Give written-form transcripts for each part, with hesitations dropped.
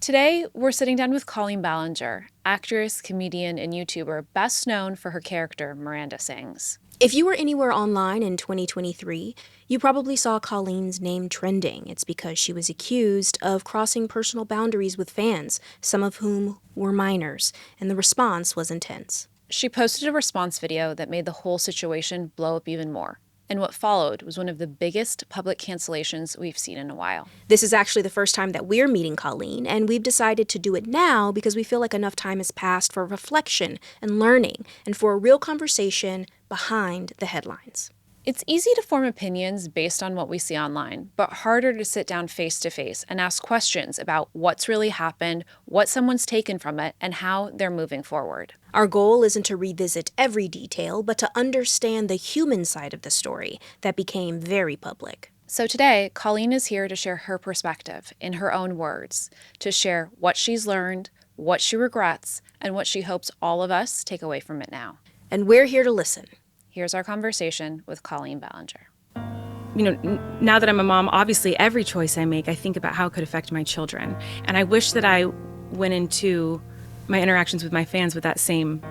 Today, we're sitting down with Colleen Ballinger, actress, comedian, and YouTuber best known for her character, Miranda Sings. If you were anywhere online in 2023, you probably saw Colleen's name trending. It's because she was accused of crossing personal boundaries with fans, some of whom were minors, and the response was intense. She posted a response video that made the whole situation blow up even more. And what followed was one of the biggest public cancellations we've seen in a while. This is actually the first time that we're meeting Colleen, and we've decided to do it now because we feel like enough time has passed for reflection and learning and for a real conversation behind the headlines. It's easy to form opinions based on what we see online, but harder to sit down face to face and ask questions about what's really happened, what someone's taken from it, and how they're moving forward. Our goal isn't to revisit every detail, but to understand the human side of the story that became very public. So today, Colleen is here to share her perspective in her own words, to share what she's learned, what she regrets, and what she hopes all of us take away from it now. And we're here to listen. Here's our conversation with Colleen Ballinger. You know, now that I'm a mom, obviously every choice I make, I think about how it could affect my children. And I wish that I went into my interactions with my fans with that same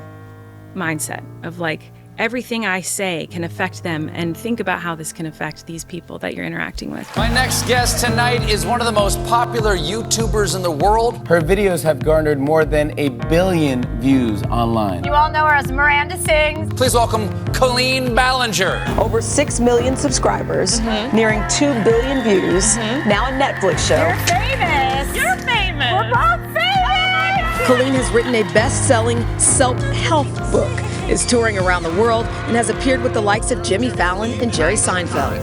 mindset of like, everything I say can affect them, and think about how this can affect these people that you're interacting with. My next guest tonight is one of the most popular YouTubers in the world. Her videos have garnered more than 1 billion views online. You all know her as Miranda Sings. Please welcome Colleen Ballinger. Over 6 million subscribers, nearing 2 billion views, now a Netflix show. You're famous. You're famous. We're both famous. Colleen has written a best-selling self-help book, is touring around the world, and has appeared with the likes of Jimmy Fallon and Jerry Seinfeld.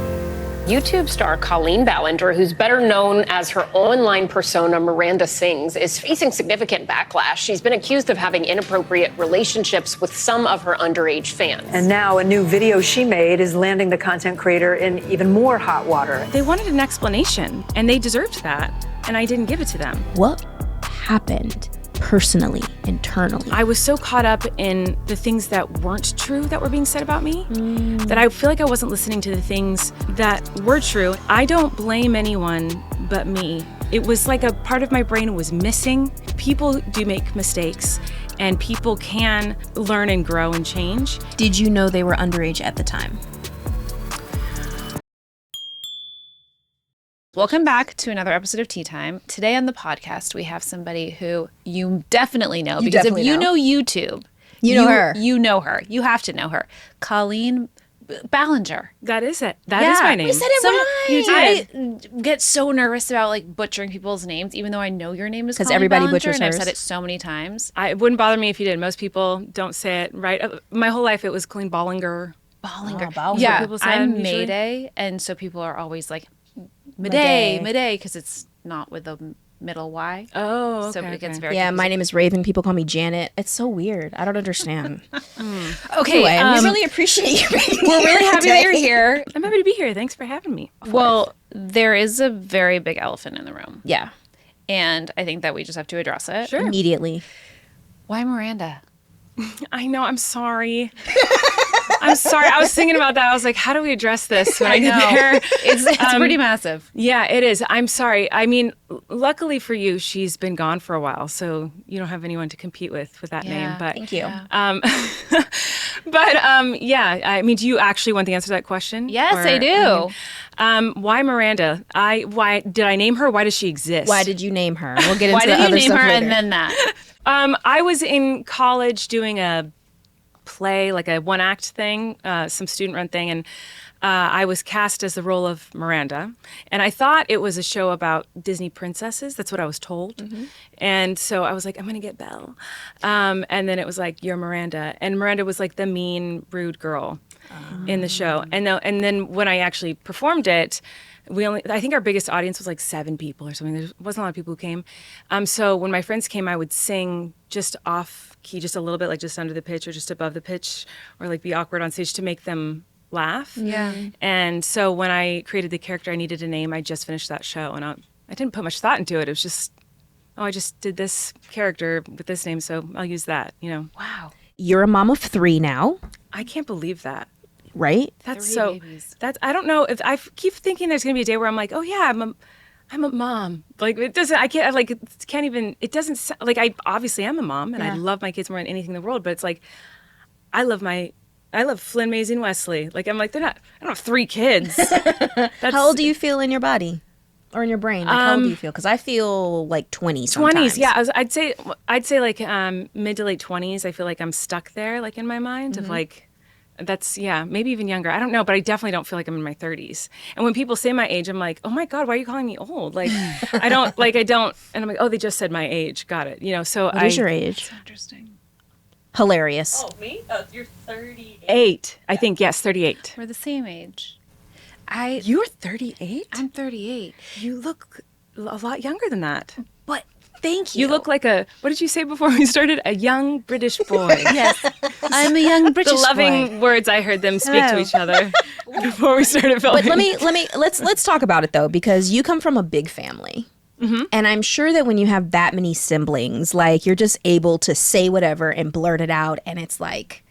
YouTube star Colleen Ballinger, who's better known as her online persona Miranda Sings, is facing significant backlash. She's been accused of having inappropriate relationships with some of her underage fans. And now a new video she made is landing the content creator in even more hot water. They wanted an explanation, and they deserved that, and I didn't give it to them. What happened personally, internally? I was so caught up in the things that weren't true that were being said about me that I feel like I wasn't listening to the things that were true. I don't blame anyone but me. It was like a part of my brain was missing. People do make mistakes, and people can learn and grow and change. Did you know they were underage at the time? Welcome back to another episode of Tea Time. Today on the podcast, we have somebody who you definitely know. Because if you know YouTube, You know her. You know her. You have to know her. Colleen Ballinger. That is it. That is my name. You said it right. You did. I get so nervous about like butchering people's names, even though I know your name is Colleen everybody Ballinger, butchers and I've hers. said it so many times. It wouldn't bother me if you did. Most people don't say it right. My whole life, it was Colleen Ballinger. Ballinger. Ballinger. Yeah, people said I'm usually. Mayday, and so people are always like Mayday, because it's not with the middle Y. Oh, okay. So it gets okay. very Yeah, confusing. my name is Raven. People call me Janet. It's so weird. I don't understand. Okay, Anyway, we really appreciate you being we're here really happy that you're today. here. I'm happy to be here. Thanks for having me. Well, there is a very big elephant in the room, Yeah, and I think that we just have to address it. Sure. immediately. Why Miranda? I know. I'm sorry. I'm sorry. I was thinking about that. I was like, how do we address this when I get there? It's pretty massive. Yeah, it is. I'm sorry. I mean, luckily for you, she's been gone for a while, so you don't have anyone to compete with that name. But Thank you. yeah. I mean, do you actually want the answer to that question? Yes, I do. Why Miranda? Why did I name her? Why does she exist? Why did you name her? We'll get into Why the did you other name stuff her later. and then that? I was in college doing a play, like a one-act thing, some student-run thing, and I was cast as the role of Miranda. And I thought it was a show about Disney princesses. That's what I was told. And so I was like, I'm going to get Belle. And then it was like, you're Miranda. And Miranda was like the mean, rude girl in the show. And then when I actually performed it, I think our biggest audience was like 7 people or something. There wasn't a lot of people who came. So when my friends came, I would sing just off key, just a little bit, like just under the pitch or just above the pitch, or like be awkward on stage to make them laugh. Yeah. And so when I created the character, I needed a name. I just finished that show, and I didn't put much thought into it. It was just, I just did this character with this name, so I'll use that, you know. Wow. You're a mom of 3 now, I can't believe that. right? That's 3 so. babies. That's. I don't know if I keep thinking there's gonna be a day where I'm like, oh yeah, I'm a mom. Like it doesn't. I can't. Like it can't even. It doesn't. Like I obviously am a mom, and I love my kids more than anything in the world. But it's like, I love Flynn, Maisie, and Wesley. Like I'm like they're not. I don't have 3 kids. How old do you feel in your body or in your brain? Like how old do you feel? Because I feel like 20 sometimes. 20s. Yeah, I'd say like mid to late 20s. I feel like I'm stuck there, like in my mind of like. That's maybe even younger. I don't know, but I definitely don't feel like I'm in my 30s. And when people say my age, I'm like, oh my God, why are you calling me old? Like, I don't, and I'm like, oh, they just said my age. Got it. So What is your age? So interesting. Hilarious. Oh, me? Oh, you're 38. I think, yes, 38. We're the same age. You're 38? I'm 38. You look a lot younger than that. But thank you. You look like what did you say before we started? A young British boy. Yes, I'm a young British The loving boy. words I heard them speak to each other before we started filming. But let's talk about it though, because you come from a big family. And I'm sure that when you have that many siblings, like you're just able to say whatever and blurt it out, and it's like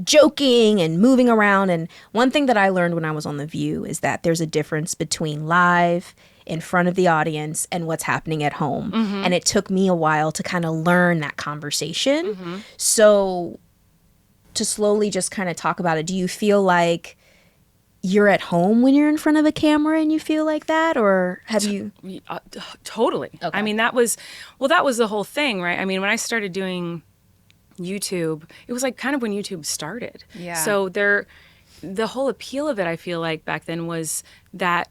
joking and moving around. And one thing that I learned when I was on The View is that there's a difference between live in front of the audience and what's happening at home. And it took me a while to kind of learn that conversation. So to slowly just kind of talk about it, do you feel like you're at home when you're in front of a camera and you feel like that, or have you? Totally. Okay. I mean, that was the whole thing, right? I mean, when I started doing YouTube, it was like kind of when YouTube started. Yeah. So the whole appeal of it, I feel like back then was that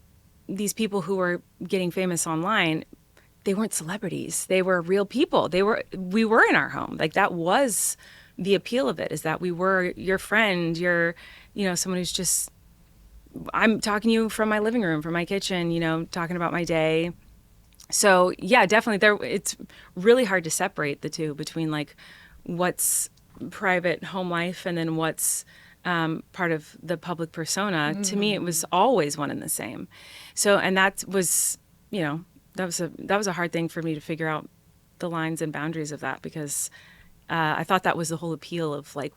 these people who were getting famous online, they weren't celebrities. They were real people. We were in our home. Like that was the appeal of it, is that we were your friend, someone who's just, I'm talking to you from my living room, from my kitchen, talking about my day. So yeah, definitely it's really hard to separate the two between like what's private home life and then what's part of the public persona. To me, it was always one and the same. So, and that was, that was a hard thing for me to figure out the lines and boundaries of that, because I thought that was the whole appeal of like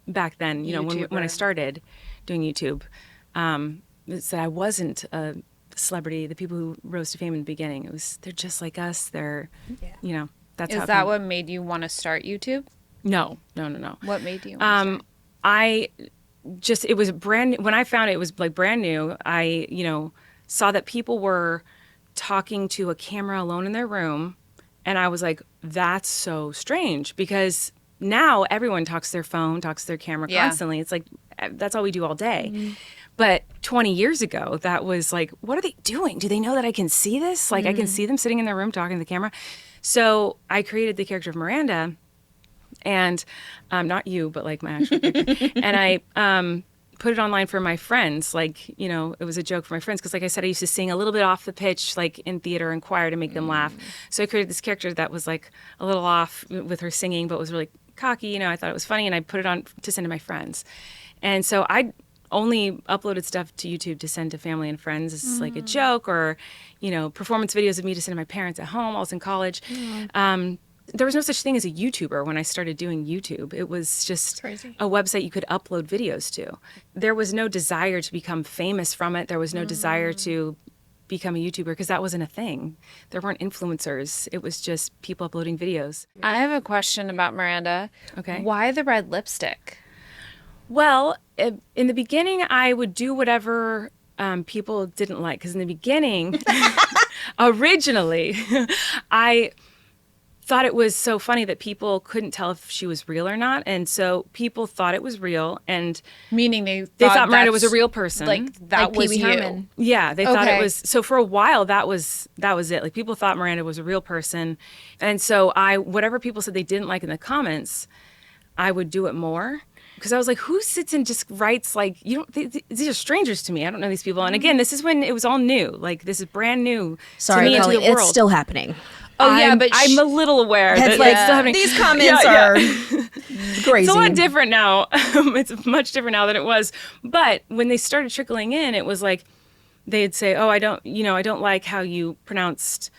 back then, when I started doing YouTube, it's that I wasn't a celebrity. The people who rose to fame in the beginning, they're just like us. They're, that's how. Is that what made you want to start YouTube? No. What made you want to start? It was when I found it was like brand new. I, saw that people were talking to a camera alone in their room. And I was like, that's so strange, because now everyone talks to their phone, talks to their camera constantly. It's like, that's all we do all day. But 20 years ago, that was like, what are they doing? Do they know that I can see this? Like I can see them sitting in their room talking to the camera. So I created the character of Miranda, and not you, but like my actual character. And I put it online for my friends. Like, it was a joke for my friends. Because like I said, I used to sing a little bit off the pitch, like in theater and choir, to make them laugh. So I created this character that was like a little off with her singing, but was really cocky. I thought it was funny, and I put it on to send to my friends. And so I only uploaded stuff to YouTube to send to family and friends as like a joke, or, performance videos of me to send to my parents at home. I was in college. There was no such thing as a YouTuber when I started doing YouTube. It was just a website you could upload videos to. There was no desire to become famous from it. There was no desire to become a YouTuber, because that wasn't a thing. There weren't influencers. It was just people uploading videos. I have a question about Miranda. Okay. Why the red lipstick? Well, in the beginning, I would do whatever people didn't like. Because in the beginning, originally, I thought it was so funny that people couldn't tell if she was real or not. And so people thought it was real. And Meaning they thought Miranda was a real person. Like that Like was Pee Wee you. Herman. Yeah, they thought Okay. it was. So for a while, that was it. Like people thought Miranda was a real person. And so whatever people said they didn't like in the comments, I would do it more. Because I was like, who sits and just writes like, these are strangers to me. I don't know these people. And again, this is when it was all new. Like this is brand new Sorry, to me, into Colleen, the world. it's still happening. Oh yeah, I'm I'm a little aware that It's it's like, still happening. these comments are crazy. It's a lot different now. It's much different now than it was. But when they started trickling in, it was like they'd say, "Oh, I don't like how you pronounced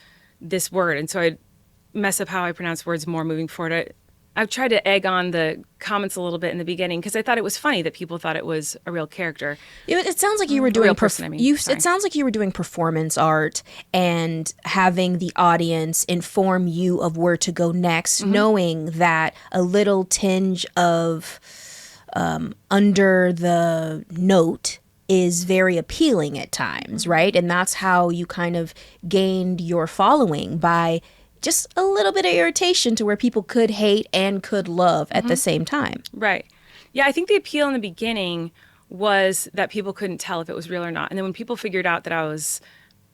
this word," and so I'd mess up how I pronounce words more moving forward. I tried to egg on the comments a little bit in the beginning because I thought it was funny that people thought it was a real character. It sounds like you were doing real person, I mean. Sorry. It sounds like you were doing performance art and having the audience inform you of where to go next, knowing that a little tinge of under the note is very appealing at times, right? And that's how you kind of gained your following, by just a little bit of irritation to where people could hate and could love at the same time. Right. Yeah, I think the appeal in the beginning was that people couldn't tell if it was real or not. And then when people figured out that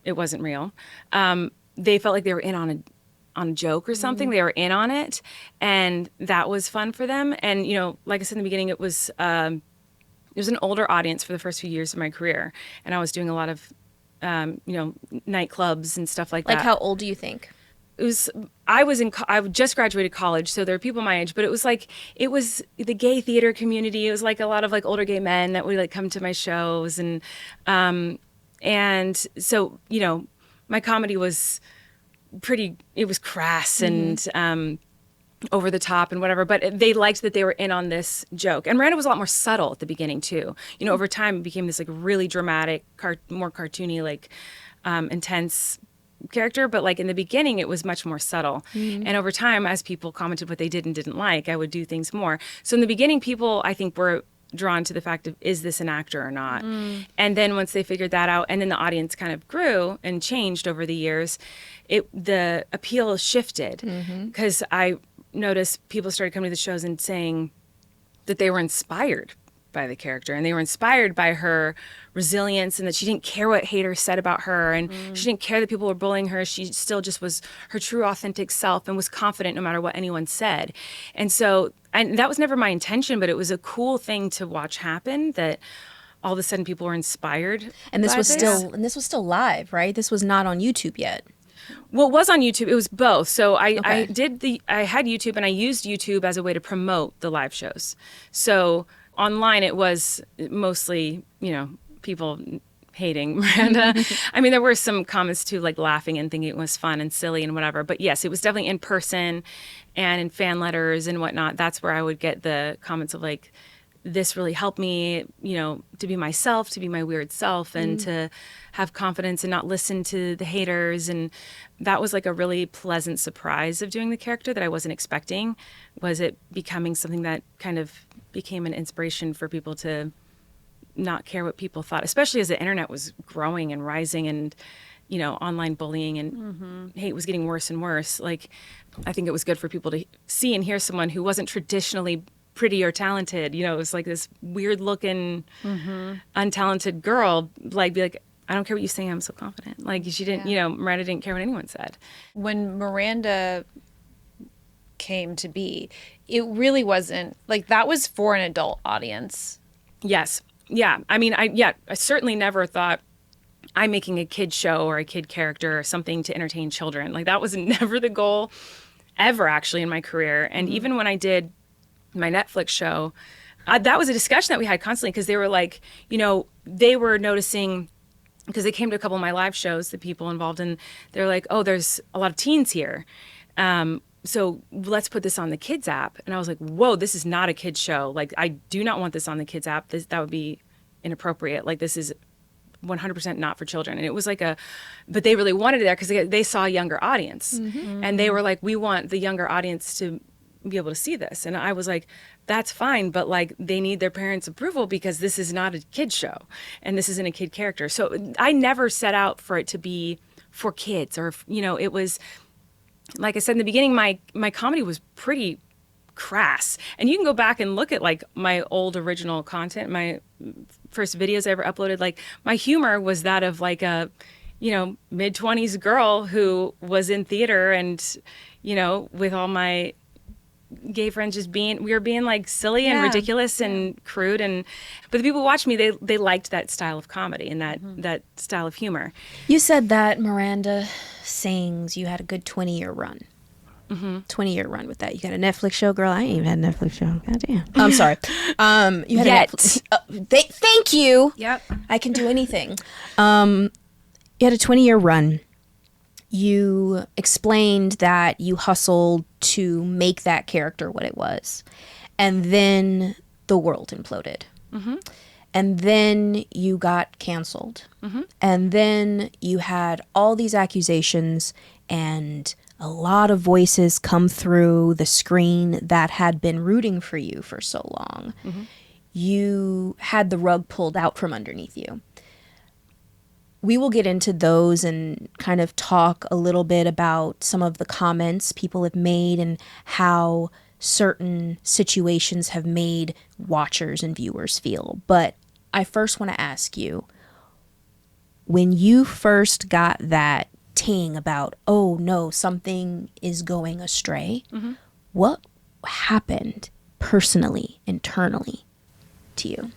it wasn't real, they felt like they were in on a joke or something. They were in on it, and that was fun for them. And, you know, like I said in the beginning, it was an older audience for the first few years of my career, and I was doing a lot of, nightclubs and stuff like that. Like, how old do you think? I just graduated college, so there are people my age, but it was the gay theater community. It was like a lot of like older gay men that would like come to my shows, and so, you know, my comedy was it was crass and over the top and whatever, but they liked that they were in on this joke. And Miranda was a lot more subtle at the beginning too. You know, over time it became this like really dramatic, more cartoony, like intense character, but like in the beginning it was much more subtle. And over time, as people commented what they did and didn't like, I would do things more. So in the beginning, people, I think, were drawn to the fact of, is this an actor or not? And then once they figured that out, and then the audience kind of grew and changed over the years, the appeal shifted, because I noticed people started coming to the shows and saying that they were inspired by the character, and they were inspired by her resilience, and that she didn't care what haters said about her, and she didn't care that people were bullying her. She still just was her true authentic self and was confident no matter what anyone said. And so, and that was never my intention, but it was a cool thing to watch happen, that all of a sudden people were inspired. And this was still live, right? This was not on YouTube yet. Well, it was on YouTube. It was both. So I had YouTube, and I used YouTube as a way to promote the live shows. So online, it was mostly, you know, people hating Miranda. I mean, there were some comments too, like laughing and thinking it was fun and silly and whatever. But yes, it was definitely in person and in fan letters and whatnot. That's where I would get the comments of like, this really helped me, you know, to be myself, to be my weird self, and to have confidence and not listen to the haters. And that was like a really pleasant surprise of doing the character that I wasn't expecting, was it becoming something that kind of became an inspiration for people to not care what people thought, especially as the internet was growing and rising, and, you know, online bullying and hate was getting worse and worse. Like, I think it was good for people to see and hear someone who wasn't traditionally pretty or talented. You know, it was like this weird looking, untalented girl, like, be like, I don't care what you say, I'm so confident. Like, she didn't, you know, Miranda didn't care what anyone said. When Miranda came to be, it really wasn't, like, that was for an adult audience. Yes. Yeah. I mean, I certainly never thought I'm making a kid show or a kid character or something to entertain children. Like, that was never the goal ever, actually, in my career. And even when I did my Netflix show, that was a discussion that we had constantly, because they were like, you know, they were noticing, because they came to a couple of my live shows, the people involved, and they're like, oh, there's a lot of teens here. So let's put this on the kids app. And I was like, whoa, this is not a kids show. Like, I do not want this on the kids app. That would be inappropriate. Like, this is 100% not for children. And it was like but they really wanted it there because they saw a younger audience. And they were like, we want the younger audience to be able to see this. And I was like, that's fine, but like, they need their parents' approval, because this is not a kid show and this isn't a kid character. So I never set out for it to be for kids, or, you know, it was, like I said in the beginning, my comedy was pretty crass. And you can go back and look at like my old original content, my first videos I ever uploaded. Like, my humor was that of like a, you know, mid-20s girl who was in theater, and, you know, with all my gay friends we were being like silly and ridiculous and crude, but the people who watched me, they liked that style of comedy and that style of humor. You said that Miranda Sings, you had a good 20-year run. 20-year run with that. You got a Netflix show, girl. I ain't even had a Netflix show. God damn. I'm sorry. You had a Netflix. Thank you. Yep. I can do anything. You had a 20-year run, You explained that you hustled to make that character what it was. And then the world imploded. Mm-hmm. And then you got canceled. Mm-hmm. And then you had all these accusations and a lot of voices come through the screen that had been rooting for you for so long. Mm-hmm. You had the rug pulled out from underneath you. We will get into those and kind of talk a little bit about some of the comments people have made and how certain situations have made watchers and viewers feel. But I first want to ask you, when you first got that ting about, oh no, something is going astray, Mm-hmm. what happened personally, internally to you?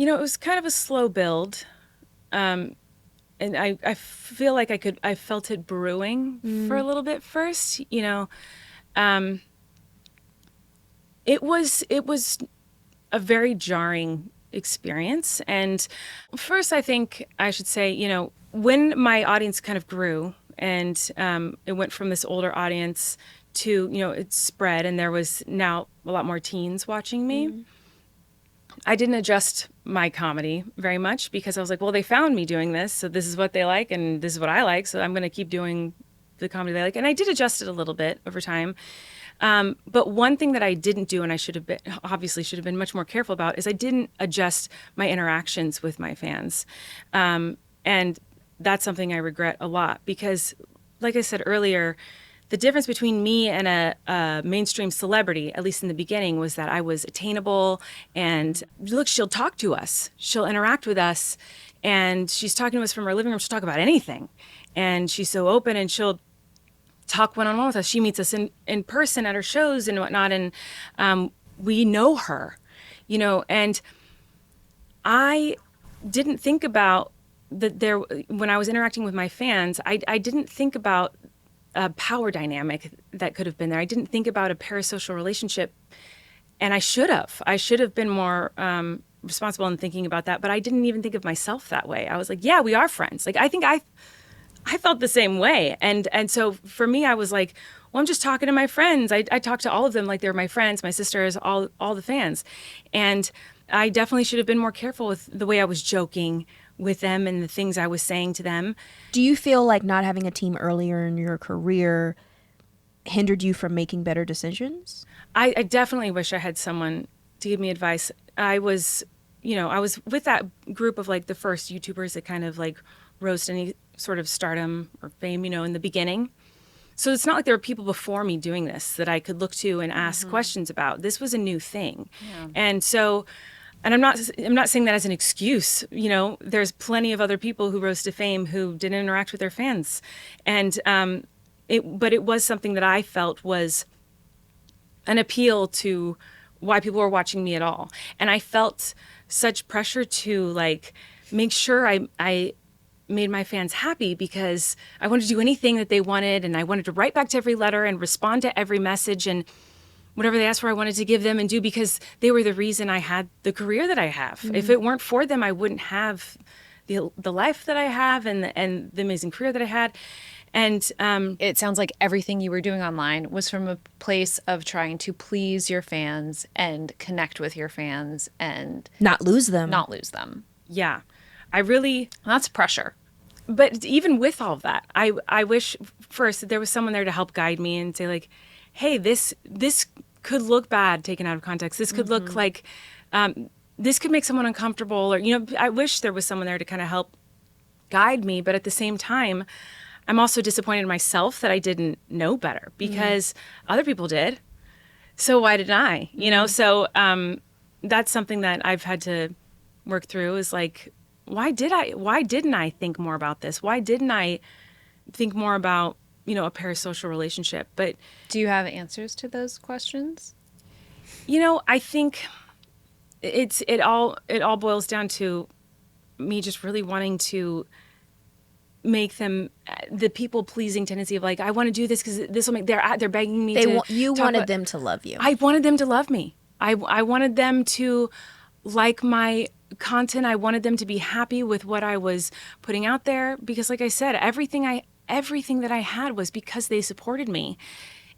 It was kind of a slow build. And I feel like I felt it brewing for a little bit first, it was a very jarring experience. And first, I think I should say, when my audience kind of grew and it went from this older audience to, it spread and there was now a lot more teens watching me. I didn't adjust my comedy very much because I was like, well, they found me doing this, so this is what they like and this is what I like, so I'm going to keep doing the comedy they like. And I did adjust it a little bit over time. But one thing that I didn't do, and I should have been much more careful about, is I didn't adjust my interactions with my fans. And that's something I regret a lot because, like I said earlier, the difference between me and a mainstream celebrity, at least in the beginning, was that I was attainable and look, she'll talk to us, she'll interact with us, and she's talking to us from her living room, she'll talk about anything. And she's so open and she'll talk one-on-one with us. She meets us in person at her shows and whatnot, and we know her, and I didn't think about that when I was interacting with my fans, I didn't think about a power dynamic that could have been there. I didn't think about a parasocial relationship, and I should have. I should have been more responsible in thinking about that, but I didn't even think of myself that way. I was like, yeah, we are friends. Like, I think I felt the same way. And so for me, I was like, well, I'm just talking to my friends. I talk to all of them like they're my friends, my sisters, all the fans. And I definitely should have been more careful with the way I was joking with them and the things I was saying to them. Do you feel like not having a team earlier in your career hindered you from making better decisions? I definitely wish I had someone to give me advice. I was with that group of like the first YouTubers that kind of like rose to any sort of stardom or fame, in the beginning. So it's not like there were people before me doing this that I could look to and ask questions about. This was a new thing. Yeah. And so, and I'm not saying that as an excuse. There's plenty of other people who rose to fame who didn't interact with their fans. And but it was something that I felt was an appeal to why people were watching me at all. And I felt such pressure to like make sure I made my fans happy because I wanted to do anything that they wanted, and I wanted to write back to every letter and respond to every message, and whatever they asked for, I wanted to give them and do, because they were the reason I had the career that I have. Mm-hmm. If it weren't for them, I wouldn't have the life that I have and the amazing career that I had. And it sounds like everything you were doing online was from a place of trying to please your fans and connect with your fans and not lose them. Yeah. That's pressure. But even with all of that, I wish first that there was someone there to help guide me and say like, hey, this could look bad taken out of context. This could look like, this could make someone uncomfortable, or, I wish there was someone there to kind of help guide me. But at the same time, I'm also disappointed in myself that I didn't know better because other people did. So why didn't I? So that's something that I've had to work through is like, why didn't I think more about this? Why didn't I think more about, a parasocial relationship? But do you have answers to those questions? I think it all boils down to me just really wanting to make them the people pleasing tendency of like, I want to do this because this will make they're begging me you wanted them to love you. I wanted them to love me. I wanted them to like my content. I wanted them to be happy with what I was putting out there because, like I said, everything that I had was because they supported me.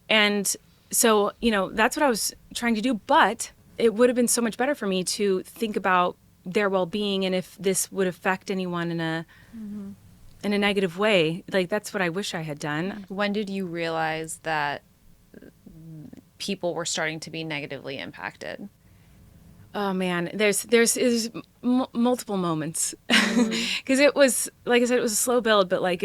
And so, that's what I was trying to do. But it would have been so much better for me to think about their well-being and if this would affect anyone in a negative way. Like, that's what I wish I had done. When did you realize that people were starting to be negatively impacted? Oh man, there's multiple moments because it was, like I said, it was a slow build, but like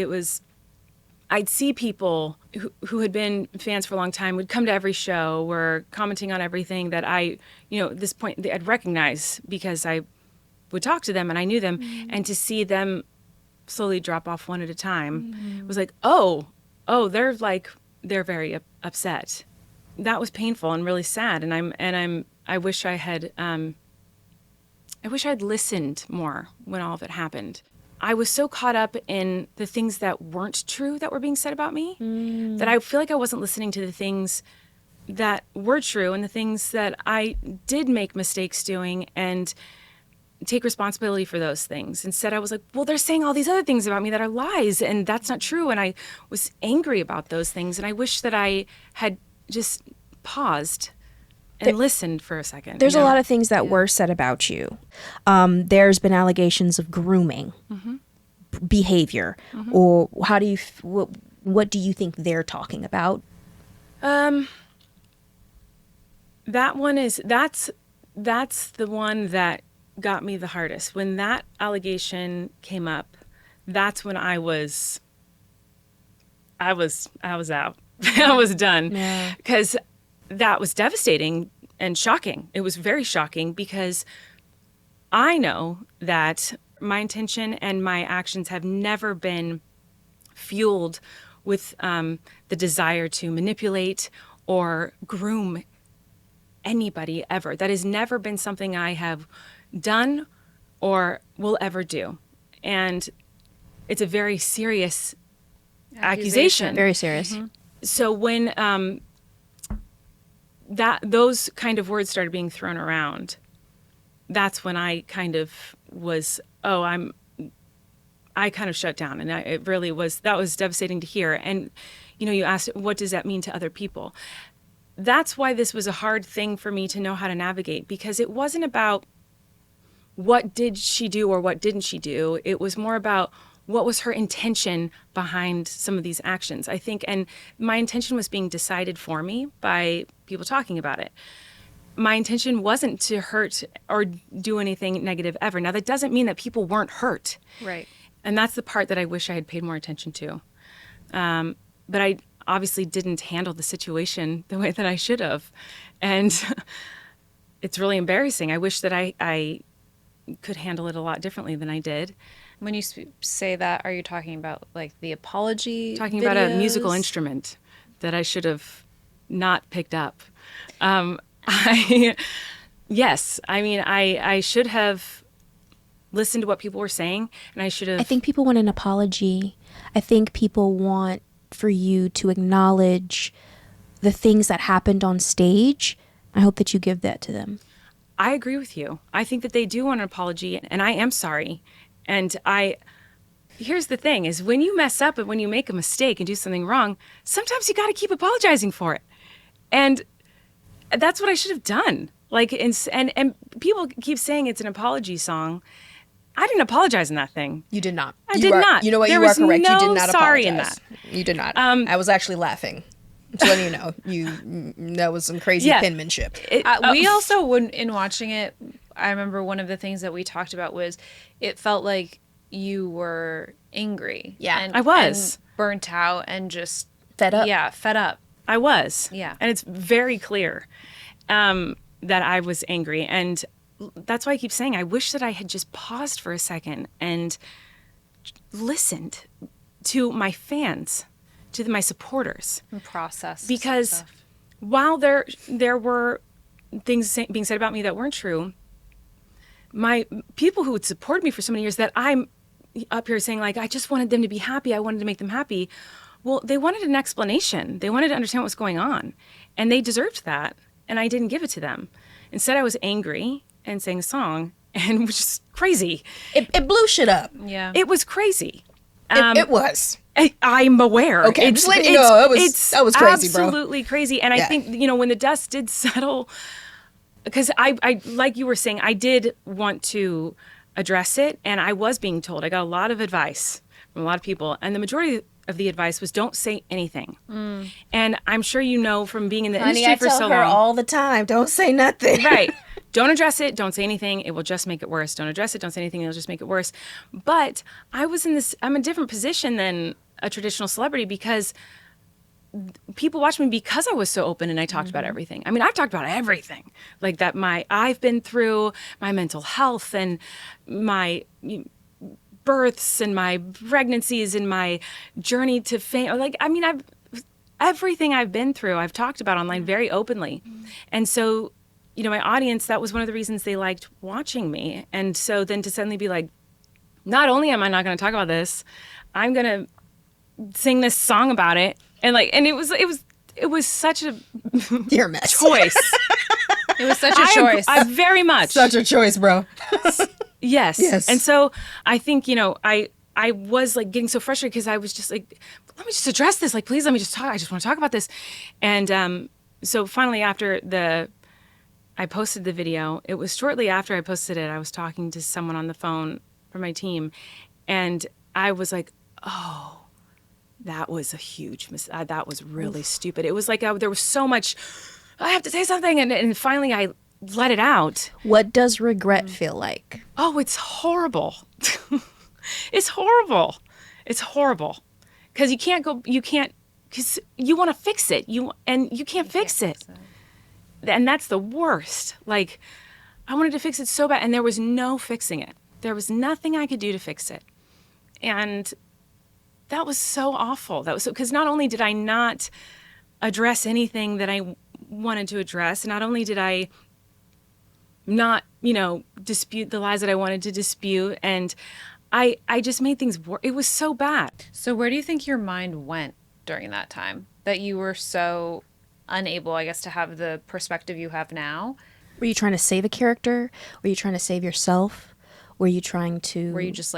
I'd see people who had been fans for a long time would come to every show, were commenting on everything that at this point I'd recognize because I would talk to them and I knew them, and to see them slowly drop off one at a time was like, oh, they're very upset. That was painful and really sad, and I wish I had listened more when all of it happened. I was so caught up in the things that weren't true that were being said about me that I feel like I wasn't listening to the things that were true and the things that I did make mistakes doing and take responsibility for those things. Instead, I was like, well, they're saying all these other things about me that are lies, and that's not true. And I was angry about those things, and I wish that I had just paused and listened for a second. There's a lot of things that were said about you. There's been allegations of grooming behavior, or how do you? What do you think they're talking about? That one that's the one that got me the hardest. When that allegation came up, that's when I was out. I was done because that was devastating and shocking. It was very shocking because I know that my intention and my actions have never been fueled with the desire to manipulate or groom anybody ever. That has never been something I have done or will ever do. And it's a very serious accusation. Very serious. So when those kind of words started being thrown around, that's when I kind of was, I kind of shut down. And that was devastating to hear. And, you asked, what does that mean to other people? That's why this was a hard thing for me to know how to navigate, because it wasn't about what did she do or what didn't she do. It was more about what was her intention behind some of these actions, I think. And my intention was being decided for me by people talking about it. My intention wasn't to hurt or do anything negative ever. Now, that doesn't mean that people weren't hurt. Right. And that's the part that I wish I had paid more attention to. But I obviously didn't handle the situation the way that I should have. And it's really embarrassing. I wish that I could handle it a lot differently than I did. When you say that, are you talking about like the apology Talking videos? about a musical instrument that I should have not picked up. Yes. I mean, I should have listened to what people were saying, and I should have... I think people want an apology. I think people want for you to acknowledge the things that happened on stage. I hope that you give that to them. I agree with you. I think that they do want an apology, and I am sorry. And here's the thing, is when you mess up and when you make a mistake and do something wrong, sometimes you got to keep apologizing for it. And that's what I should have done. Like, and people keep saying it's an apology song. I didn't apologize in that thing. You did not. I did not. You know what? There You are was correct. no You did not sorry apologize. in that. You did not. I was actually laughing. So letting you know, that was some crazy penmanship. We also, in watching it, I remember one of the things that we talked about was it felt like you were angry. Yeah, and, I was. and burnt out and just Fed up. Yeah, fed up. I was. Yeah. And it's very clear that I was angry. And that's why I keep saying I wish that I had just paused for a second and listened to my fans, to my supporters. And process. Because while there were things being said about me that weren't true, my people who would support me for so many years that I'm up here saying, like, I just wanted them to be happy. I wanted to make them happy. Well, they wanted an explanation. They wanted to understand what was going on. And they deserved that. And I didn't give it to them. Instead, I was angry and sang a song, and which is crazy. It blew shit up. Yeah. It was crazy. It was. I'm aware. Okay, I'm just letting you know that was crazy, bro. Absolutely crazy. And I think, when the dust did settle, because I like you were saying, I did want to address it, and I was being told. I got a lot of advice from a lot of people, and the majority of the advice was don't say anything. And I'm sure from being in the industry for so long. I tell her all the time, don't say nothing. Right. Don't address it. Don't say anything. It will just make it worse. Don't address it. Don't say anything. It'll just make it worse. But I'm a different position than a traditional celebrity because people watch me because I was so open and I talked about everything. I mean, I've talked about everything like that. I've been through my mental health and my births and my pregnancies and my journey to fame. Everything I've been through, I've talked about online very openly. And so, my audience, that was one of the reasons they liked watching me. And so then to suddenly be like, not only am I not going to talk about this, I'm going to sing this song about it. And it was such a Dear mess. choice. It was such a choice. I very much. Such a choice, bro. Yes. And so I think, I was getting so frustrated because I was just like, let me just address this. Please let me just talk. I just want to talk about this. And so finally after I posted the video, it was shortly after I posted it, I was talking to someone on the phone from my team. And I was like, oh, that was a huge mistake. That was really stupid. It was there was so much, I have to say something. And finally I let it out. What does regret feel like? Oh, it's horrible. It's horrible. It's horrible. Because because you want to fix it. You can't fix it. And that's the worst. I wanted to fix it so bad, and there was no fixing it. There was nothing I could do to fix it. And that was so awful. That was because not only did I not address anything that I wanted to address, not only did I not, dispute the lies that I wanted to dispute, and I just made things worse. It was so bad. So where do you think your mind went during that time that you were so unable, I guess, to have the perspective you have now? Were you trying to save a character? Were you trying to save yourself? Were you trying to... Were you just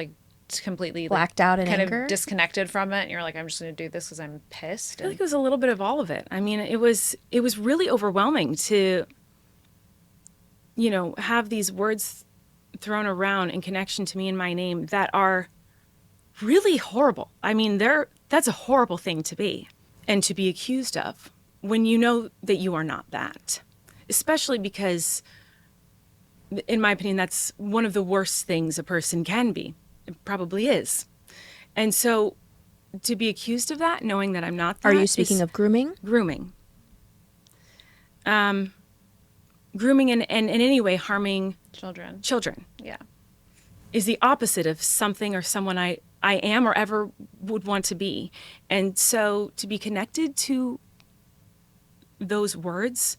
completely blacked out in kind anger? of disconnected from it, and you're like, I'm just going to do this because I'm pissed? I feel like it was a little bit of all of it. I mean, it was really overwhelming to, have these words thrown around in connection to me and my name that are really horrible. I mean, that's a horrible thing to be and to be accused of when you know that you are not that, especially because, in my opinion, that's one of the worst things a person can be. It probably is. And so to be accused of that, knowing that I'm not that. Are you speaking of grooming? Grooming. Grooming and in any way harming children. Yeah. Is the opposite of something or someone I am or ever would want to be. And so to be connected to those words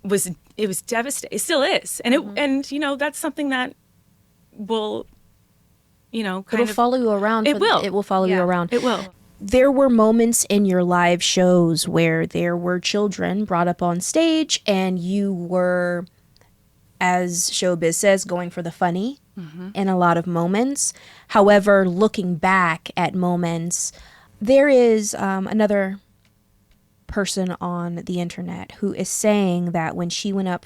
was devastating. It still is. And and that's something that will It'll follow you around. It will. It will follow you around. It will. There were moments in your live shows where there were children brought up on stage and you were, as showbiz says, going for the funny in a lot of moments. However, looking back at moments, there is another person on the internet who is saying that when she went up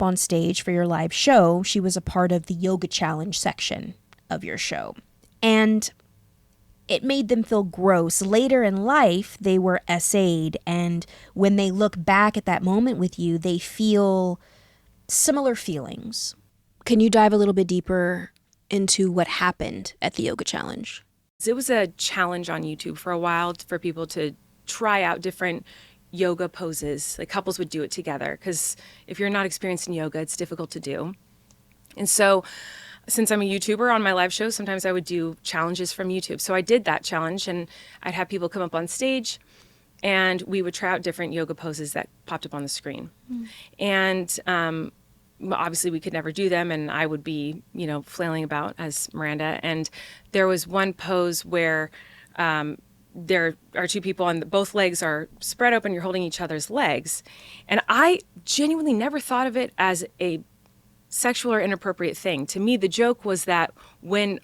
on stage for your live show, she was a part of the yoga challenge section of your show. And it made them feel gross. Later in life, they were essayed, and when they look back at that moment with you, they feel similar feelings. Can you dive a little bit deeper into what happened at the yoga challenge? It was a challenge on YouTube for a while for people to try out different yoga poses. Like couples would do it together because if you're not experienced in yoga, it's difficult to do. And so since I'm a YouTuber on my live shows, sometimes I would do challenges from YouTube. So I did that challenge and I'd have people come up on stage and we would try out different yoga poses that popped up on the screen. And obviously we could never do them and I would be, flailing about as Miranda. And there was one pose where there are two people and both legs are spread open. You're holding each other's legs. And I genuinely never thought of it as a sexual or inappropriate thing. To me, the joke was that when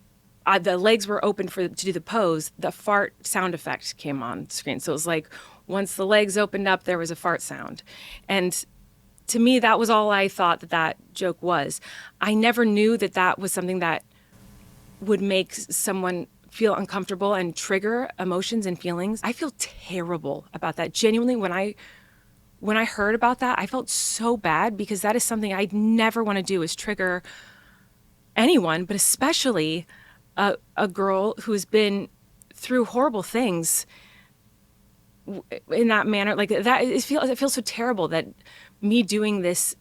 the legs were open to do the pose, the fart sound effect came on screen. So it was like once the legs opened up, there was a fart sound. And to me, that was all I thought that joke was. I never knew that was something that would make someone feel uncomfortable and trigger emotions and feelings. I feel terrible about that. Genuinely, when I heard about that, I felt so bad because that is something I'd never want to do, is trigger anyone, but especially a girl who's been through horrible things in that manner. Like that, it feels so terrible that me doing this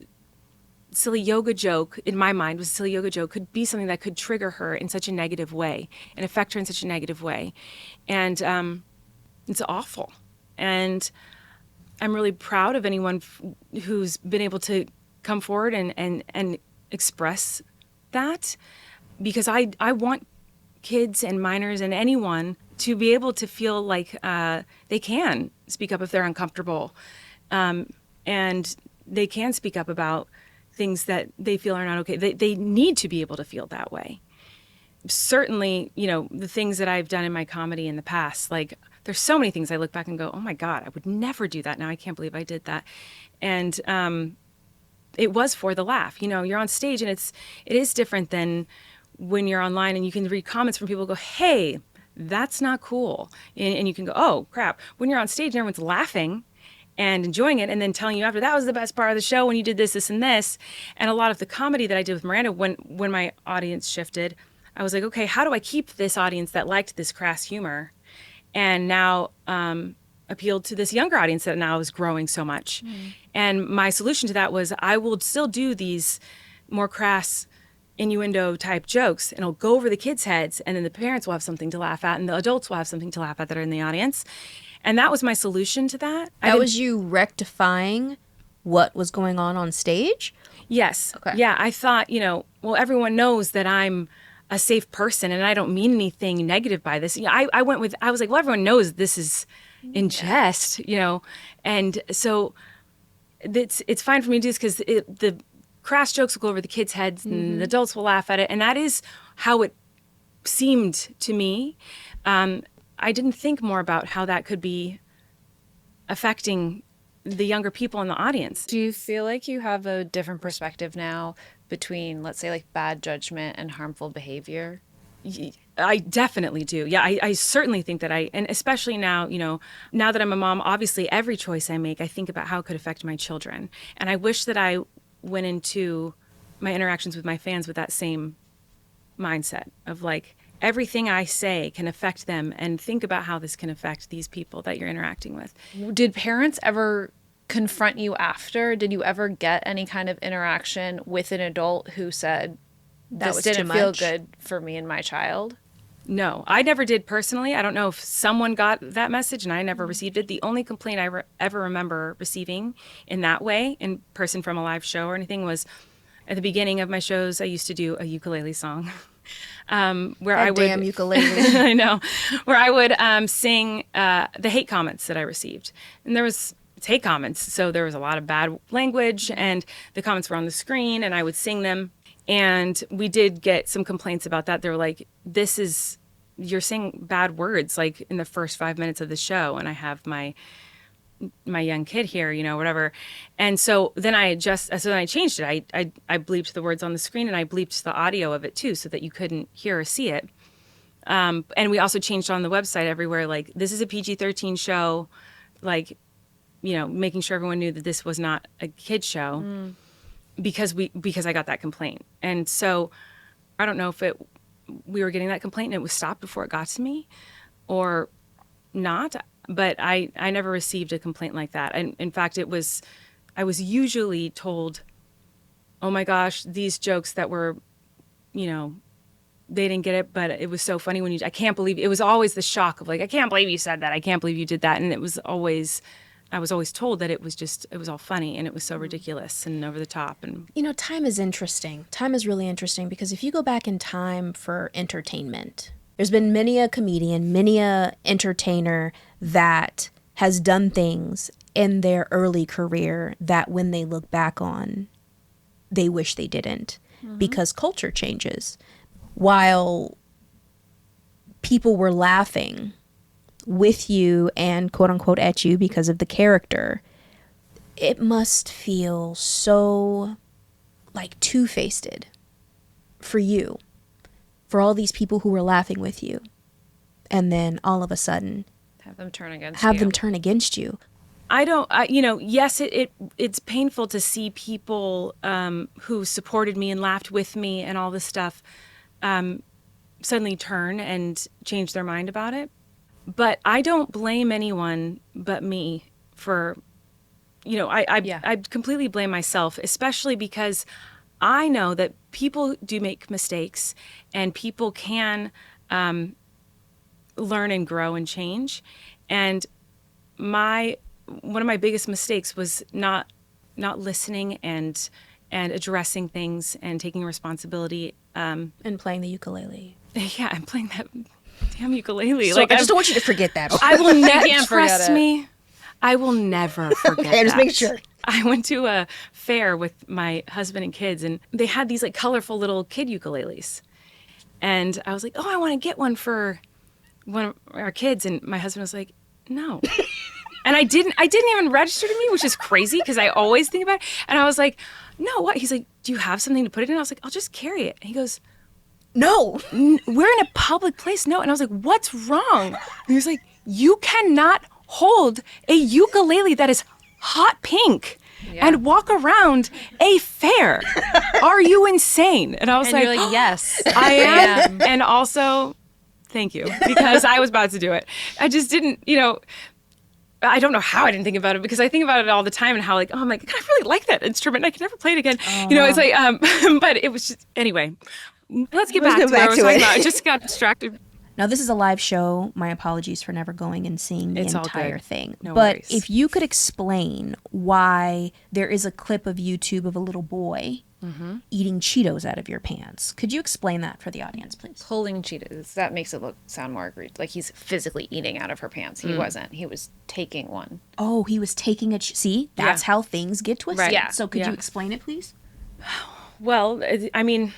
silly yoga joke, in my mind was a silly yoga joke, could be something that could trigger her in such a negative way and affect her in such a negative way. And it's awful. And I'm really proud of anyone who's been able to come forward and express that, because I want kids and minors and anyone to be able to feel like they can speak up if they're uncomfortable, and they can speak up about things that they feel are not okay. They need to be able to feel that way. Certainly, the things that I've done in my comedy in the past, like there's so many things I look back and go, oh my God, I would never do that. Now I can't believe I did that. And it was for the laugh. You're on stage and it is different than when you're online and you can read comments from people who go, hey, that's not cool. And you can go, oh crap. When you're on stage and everyone's laughing and enjoying it and then telling you after, that was the best part of the show when you did this, this, and this. And a lot of the comedy that I did with Miranda, when my audience shifted, I was like, okay, how do I keep this audience that liked this crass humor and now appealed to this younger audience that now is growing so much? And my solution to that was I will still do these more crass innuendo type jokes, and it'll go over the kids' heads, and then the parents will have something to laugh at and the adults will have something to laugh at that are in the audience. And that was my solution to that. That was you rectifying what was going on stage? Yes. Okay. Yeah, I thought, well, everyone knows that I'm a safe person and I don't mean anything negative by this. I was like, well, everyone knows this is in jest, and so it's fine for me to do this because the crass jokes will go over the kids' heads and the adults will laugh at it. And that is how it seemed to me. I didn't think more about how that could be affecting the younger people in the audience. Do you feel like you have a different perspective now between, let's say, like bad judgment and harmful behavior? I definitely do. Yeah, I certainly think that and especially now, now that I'm a mom, obviously every choice I make, I think about how it could affect my children. And I wish that I went into my interactions with my fans with that same mindset of like, everything I say can affect them, and think about how this can affect these people that you're interacting with. Did parents ever confront you after? Did you ever get any kind of interaction with an adult who said, this didn't feel good for me and my child? No, I never did personally. I don't know if someone got that message and I never received it. The only complaint I ever remember receiving in that way, in person from a live show or anything, was at the beginning of my shows, I used to do a ukulele song. Where I would, damn ukulele. I know, where I would sing the hate comments that I received. And it's hate comments, so there was a lot of bad language, and the comments were on the screen, and I would sing them. And we did get some complaints about that. They were like, you're saying bad words, like in the first 5 minutes of the show, and I have my young kid here, whatever. And so then I changed it. I bleeped the words on the screen and I bleeped the audio of it too, so that you couldn't hear or see it. And we also changed on the website everywhere, like, this is a PG-13 show, like, making sure everyone knew that this was not a kid show, because I got that complaint. And so I don't know if we were getting that complaint and it was stopped before it got to me or not. But I never received a complaint like that. And in fact, I was usually told, oh my gosh, these jokes that were, they didn't get it, but it was so funny I can't believe, it was always the shock of like, I can't believe you said that. I can't believe you did that. And I was always told that it was all funny and it was so ridiculous and over the top. And time is interesting. Time is really interesting because if you go back in time for entertainment, There's been many a comedian, many a entertainer that has done things in their early career that when they look back on, they wish they didn't, because culture changes. While people were laughing with you and quote unquote at you because of the character, it must feel so like two-faced for you, for all these people who were laughing with you, and then all of a sudden Have them turn against you. Yes, it's painful to see people who supported me and laughed with me and all this stuff suddenly turn and change their mind about it. But I don't blame anyone but me for, I completely blame myself, especially because I know that people do make mistakes and people can learn and grow and change. And one of my biggest mistakes was not listening and addressing things and taking responsibility. And playing the ukulele. Yeah, I'm playing that damn ukulele. So I just don't want you to forget that. I will never can't forget trust it. me. I will never forget Okay, just that. make sure. I went to a fair with my husband and kids, and they had these like colorful little kid ukuleles. And I was like, oh, I want to get one for one of our kids. And my husband was like, no. And I didn't even register to me, which is crazy because I always think about it. And I was like, no, what? He's like, do you have something to put it in? I was like, I'll just carry it. And he goes, No. we're in a public place. No. And I was like, what's wrong? And he was like, you cannot hold a ukulele that is hot pink and walk around a fair. Are you insane? And I was And you're like, yes, I am. And also, thank you, because I was about to do it. I just didn't, I don't know how I didn't think about it, because I think about it all the time and how like, oh, I'm like, God, I really like that instrument. I can never play it again. It's like, but it was just, anyway, let's get back to what I was talking about. I just got distracted. Now, this is a live show. My apologies for never going and seeing the It's all entire good. thing. No but worries. if you could explain why there is a clip of YouTube of a little boy eating Cheetos out of your pants, could you explain that for the audience, please? Pulling Cheetos. That makes it sound more egregious. Like he's physically eating out of her pants. He wasn't. He was taking one. Oh, he was taking a... See, that's how things get twisted. Right. Yeah. So could Yeah. you explain it, please? Well, I mean,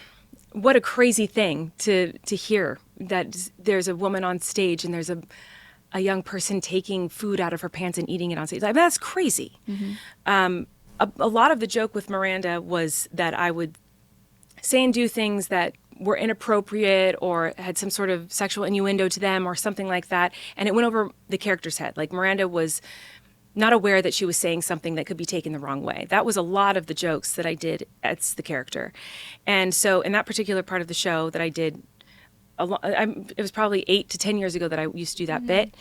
what a crazy thing to hear, that there's a woman on stage and there's a young person taking food out of her pants and eating it on stage. I mean, that's crazy. A lot of the joke with Miranda was that I would say and do things that were inappropriate or had some sort of sexual innuendo to them or something like that, and it went over the character's head. Like, Miranda was not aware that she was saying something that could be taken the wrong way. That was a lot of the jokes that I did as the character. And so in that particular part of the show that I did, it was probably 8 to 10 years ago that I used to do that bit.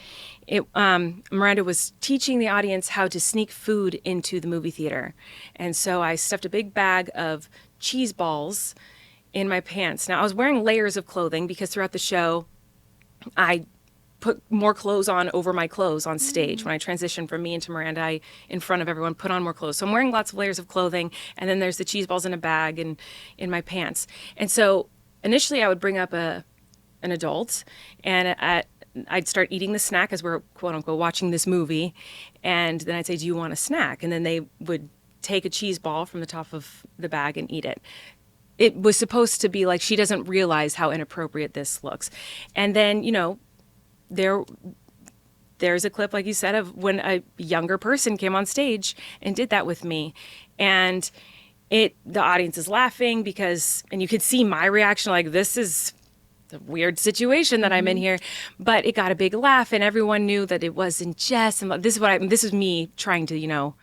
Miranda was teaching the audience how to sneak food into the movie theater. And so I stuffed a big bag of cheese balls in my pants. Now, I was wearing layers of clothing because throughout the show, I put more clothes on over my clothes on stage. When I transitioned from me into Miranda, I, in front of everyone, put on more clothes. So I'm wearing lots of layers of clothing, and then there's the cheese balls in a bag and in my pants. And so initially I would bring up an adult, and I'd start eating the snack as we're, quote unquote, watching this movie. And then I'd say, do you want a snack? And then they would take a cheese ball from the top of the bag and eat it. It was supposed to be like, she doesn't realize how inappropriate this looks. And then, there's a clip, like you said, of when a younger person came on stage and did that with me. And the audience is laughing and you could see my reaction, like, this is a weird situation that I'm in here. But it got a big laugh, and everyone knew that it wasn't just, and this is me trying to,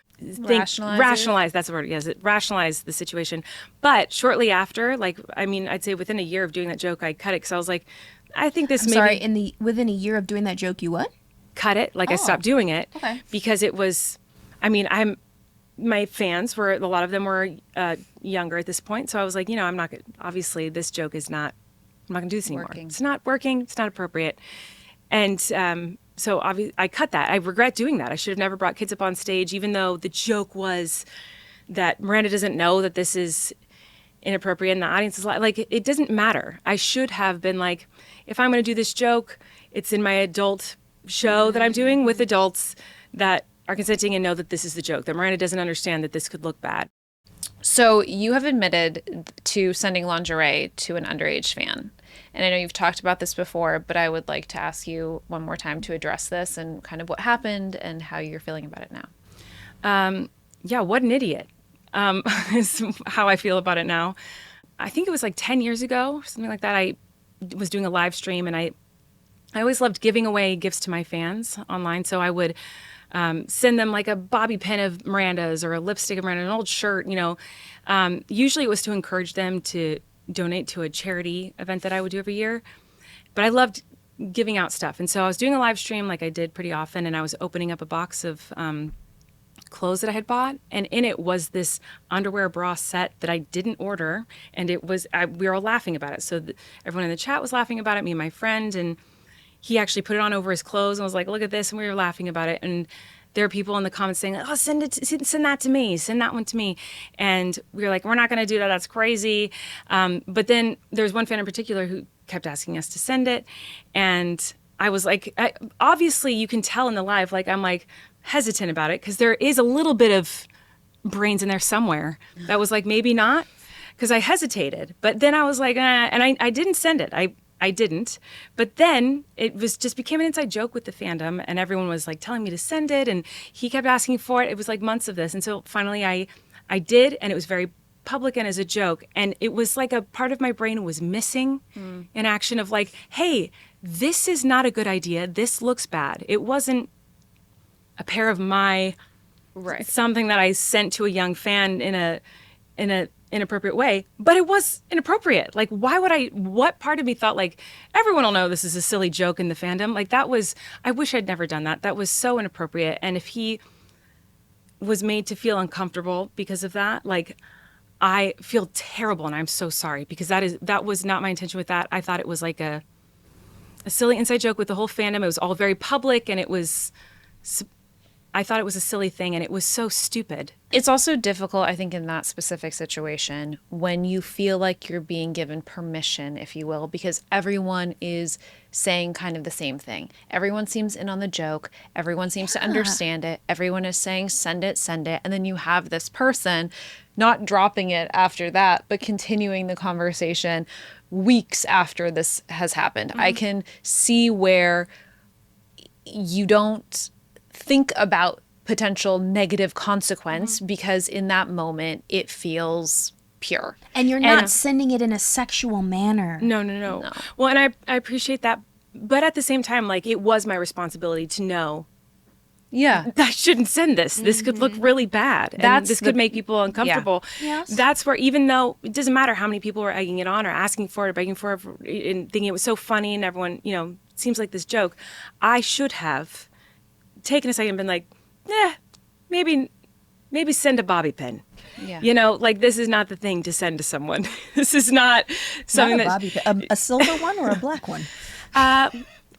rationalize, that's the word, yes, rationalize the situation. But shortly after, I'd say within a year of doing that joke, I cut it, because I was like, I think this Within a year of doing that joke, you what? Cut it. I stopped doing it. Okay. Because it was, my fans a lot of them were younger at this point. So I was like, I'm not going to, obviously this joke is not, I'm not going to do this anymore. It's not working. It's not appropriate. And so I cut that. I regret doing that. I should have never brought kids up on stage, even though the joke was that Miranda doesn't know that this is inappropriate and the audience is like, it doesn't matter. I should have been like, if I'm going to do this joke, it's in my adult show that I'm doing with adults that are consenting and know that this is the joke, that Miranda doesn't understand that this could look bad. So you have admitted to sending lingerie to an underage fan. And I know you've talked about this before, but I would like to ask you one more time to address this and kind of what happened and how you're feeling about it now. Yeah, what an idiot is how I feel about it now. I think it was like 10 years ago, something like that. I was doing a live stream, and I always loved giving away gifts to my fans online. So I would send them like a bobby pin of Miranda's or a lipstick of Miranda, an old shirt, you know. Usually it was to encourage them to donate to a charity event that I would do every year. But I loved giving out stuff. And so I was doing a live stream like I did pretty often, and I was opening up a box of clothes that I had bought, and in it was this underwear bra set that I didn't order, and it was we were all laughing about it. So everyone in the chat was laughing about it, me and my friend, and he actually put it on over his clothes and was like, "Look at this," and we were laughing about it. And there are people in the comments saying, "Oh, send that to me, send that one to me," and we were like, "We're not going to do that. That's crazy." But then there's one fan in particular who kept asking us to send it, and I was like, obviously you can tell in the live, like I'm like hesitant about it because there is a little bit of brains in there somewhere that was like maybe not, because I hesitated. But then I was like, and I didn't send it. I didn't. But then it was just became an inside joke with the fandom, and everyone was like telling me to send it, and he kept asking for it. It was like months of this, and so finally I did, and it was very public and as a joke, and it was like a part of my brain was missing in action of like, hey, this is not a good idea. This looks bad. It wasn't a pair of my something that I sent to a young fan in a inappropriate way, but it was inappropriate. Like, why would what part of me thought like everyone will know this is a silly joke in the fandom? Like I wish I'd never done that. That was so inappropriate. And if he was made to feel uncomfortable because of that, like I feel terrible, and I'm so sorry, because that was not my intention with that. I thought it was like a silly inside joke with the whole fandom. It was all very public, and I thought it was a silly thing, and it was so stupid. It's also difficult, I think, in that specific situation when you feel like you're being given permission, if you will, because everyone is saying kind of the same thing. Everyone seems in on the joke. Everyone seems to understand it. Everyone is saying, send it, send it. And then you have this person not dropping it after that, but continuing the conversation weeks after this has happened. I can see where you don't think about potential negative consequence because in that moment it feels pure. And you're not sending it in a sexual manner. No. Well, and I appreciate that, but at the same time, like, it was my responsibility to know, I shouldn't send this. This could look really bad. And this could make people uncomfortable. Yeah. Yes. That's where, even though it doesn't matter how many people were egging it on or asking for it or begging for it and thinking it was so funny and everyone, it seems like this joke, I should have taken a second and been like, maybe send a bobby pin. Yeah. Like, this is not the thing to send to someone. This is not something not a bobby pin. A silver one or a black one?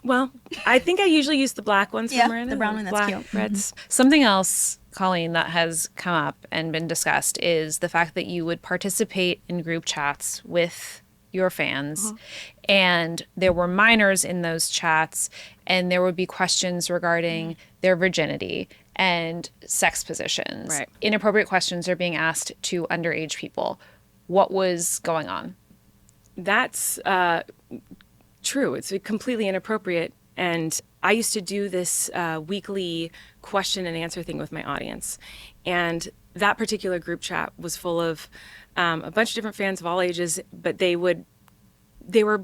Well, I think I usually use the black ones for Miranda. The brown one, that's cute. Reds. Something else, Colleen, that has come up and been discussed is the fact that you would participate in group chats with your fans, and there were minors in those chats, and there would be questions regarding their virginity and sex positions. Right. Inappropriate questions are being asked to underage people. What was going on? That's true. It's completely inappropriate. And I used to do this weekly question and answer thing with my audience. And that particular group chat was full of a bunch of different fans of all ages, but they were